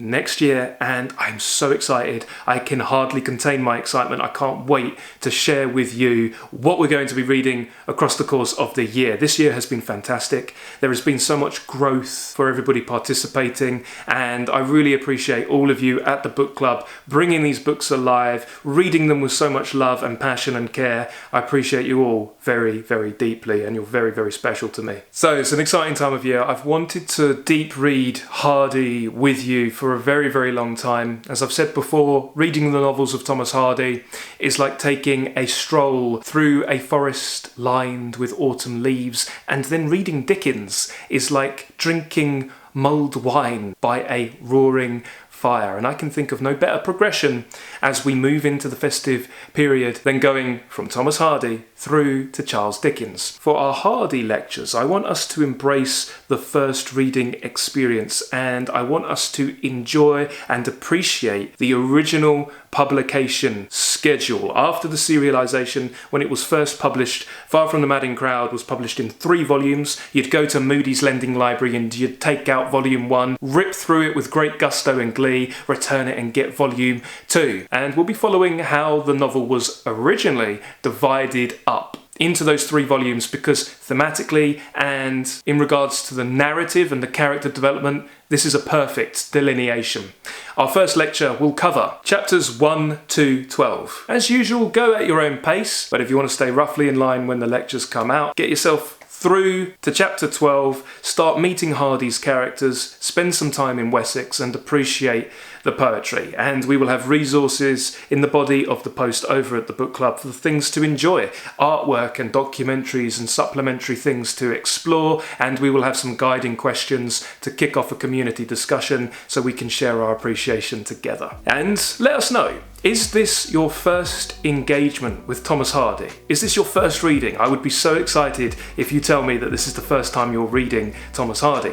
next year, and I'm so excited. I can hardly contain my excitement. I can't wait to share with you what we're going to be reading across the course of the year. This year has been fantastic. There has been so much growth for everybody participating, and I really appreciate all of you at the book club bringing these books alive, reading them with so much love and passion and care. I appreciate you all very, very deeply, and you're very, very special to me. So it's an exciting time of year. I've wanted to deep read Hardy with you for a very, very long time. As I've said before, reading the novels of Thomas Hardy is like taking a stroll through a forest lined with autumn leaves, and then reading Dickens is like drinking mulled wine by a roaring fire. And I can think of no better progression as we move into the festive period than going from Thomas Hardy through to Charles Dickens. For our Hardy lectures, I want us to embrace the first reading experience, and I want us to enjoy and appreciate the original publication schedule. After the serialisation, when it was first published, Far From the Madding Crowd was published in 3 volumes. You'd go to Moody's Lending Library and you'd take out volume 1, rip through it with great gusto and glee, return it and get volume 2. And we'll be following how the novel was originally divided up into those 3 volumes, because thematically and in regards to the narrative and the character development, this is a perfect delineation. Our first lecture will cover chapters 1 to 12. As usual, go at your own pace, but if you want to stay roughly in line when the lectures come out, get yourself through to chapter 12, start meeting Hardy's characters, spend some time in Wessex and appreciate the poetry. And we will have resources in the body of the post over at the book club for the things to enjoy, artwork and documentaries and supplementary things to explore, and we will have some guiding questions to kick off a community discussion so we can share our appreciation together. And let us know, is this your first engagement with Thomas Hardy? Is this your first reading? I would be so excited if you tell me that this is the first time you're reading Thomas Hardy.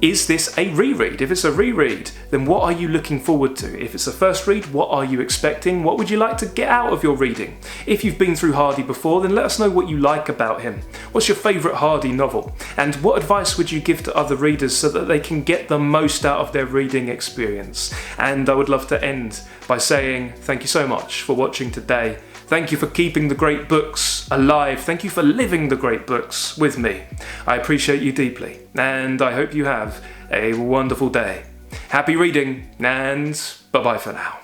Is this a reread? If it's a reread, then what are you looking forward to? If it's a first read, what are you expecting? What would you like to get out of your reading? If you've been through Hardy before, then let us know what you like about him. What's your favourite Hardy novel? And what advice would you give to other readers so that they can get the most out of their reading experience? And I would love to end by saying thank you so much for watching today. Thank you for keeping the great books alive. Thank you for living the great books with me. I appreciate you deeply, and I hope you have a wonderful day. Happy reading, and bye-bye for now.